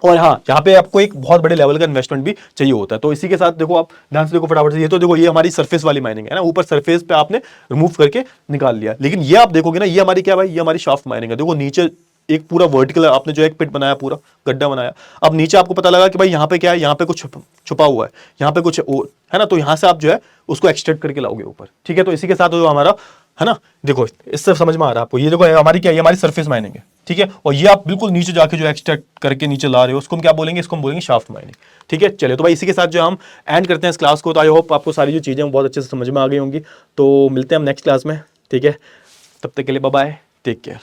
और हाँ, यहाँ पे आपको एक बहुत बड़े लेवल का इन्वेस्टमेंट भी चाहिए होता है। तो इसी के साथ देखो, आप ध्यान से देखो फटाफट से, ये तो देखो ये हमारी सरफेस वाली माइनिंग है ना, ऊपर सरफेस पे आपने रिमूव करके निकाल लिया। लेकिन ये आप देखोगे ना, ये हमारी क्या भाई, ये हमारी शाफ्ट माइनिंग है। देखो नीचे एक पूरा वर्टिकल आपने जो एक पिट बनाया, पूरा गड्ढा बनाया। अब नीचे आपको पता लगा कि भाई यहाँ पे क्या है, यहाँ पे कुछ छुपा हुआ है, यहाँ पे कुछ है ना, तो यहाँ से आप जो है उसको एक्सट्रैक्ट करके लाओगे ऊपर, ठीक है। तो इसी के साथ जो हमारा है ना, देखो इससे समझ में आ रहा है आपको, ये देखो हमारी क्या है, ये हमारी सरफेस माइनिंग है, ठीक है। और ये आप बिल्कुल नीचे जाके जो एक्सट्रैक्ट करके नीचे ला रहे हो, उसको हम क्या बोलेंगे, इसको हम बोलेंगे शाफ्ट माइनिंग, ठीक है। चलिए, तो भाई इसी के साथ जो हम एंड करते हैं इस क्लास को। तो आई होप आपको सारी जो चीज़ें बहुत अच्छे से समझ में आ गई होंगी। तो मिलते हैं हम नेक्स्ट क्लास में, ठीक है। तब तक के लिए बाय बाय, टेक केयर।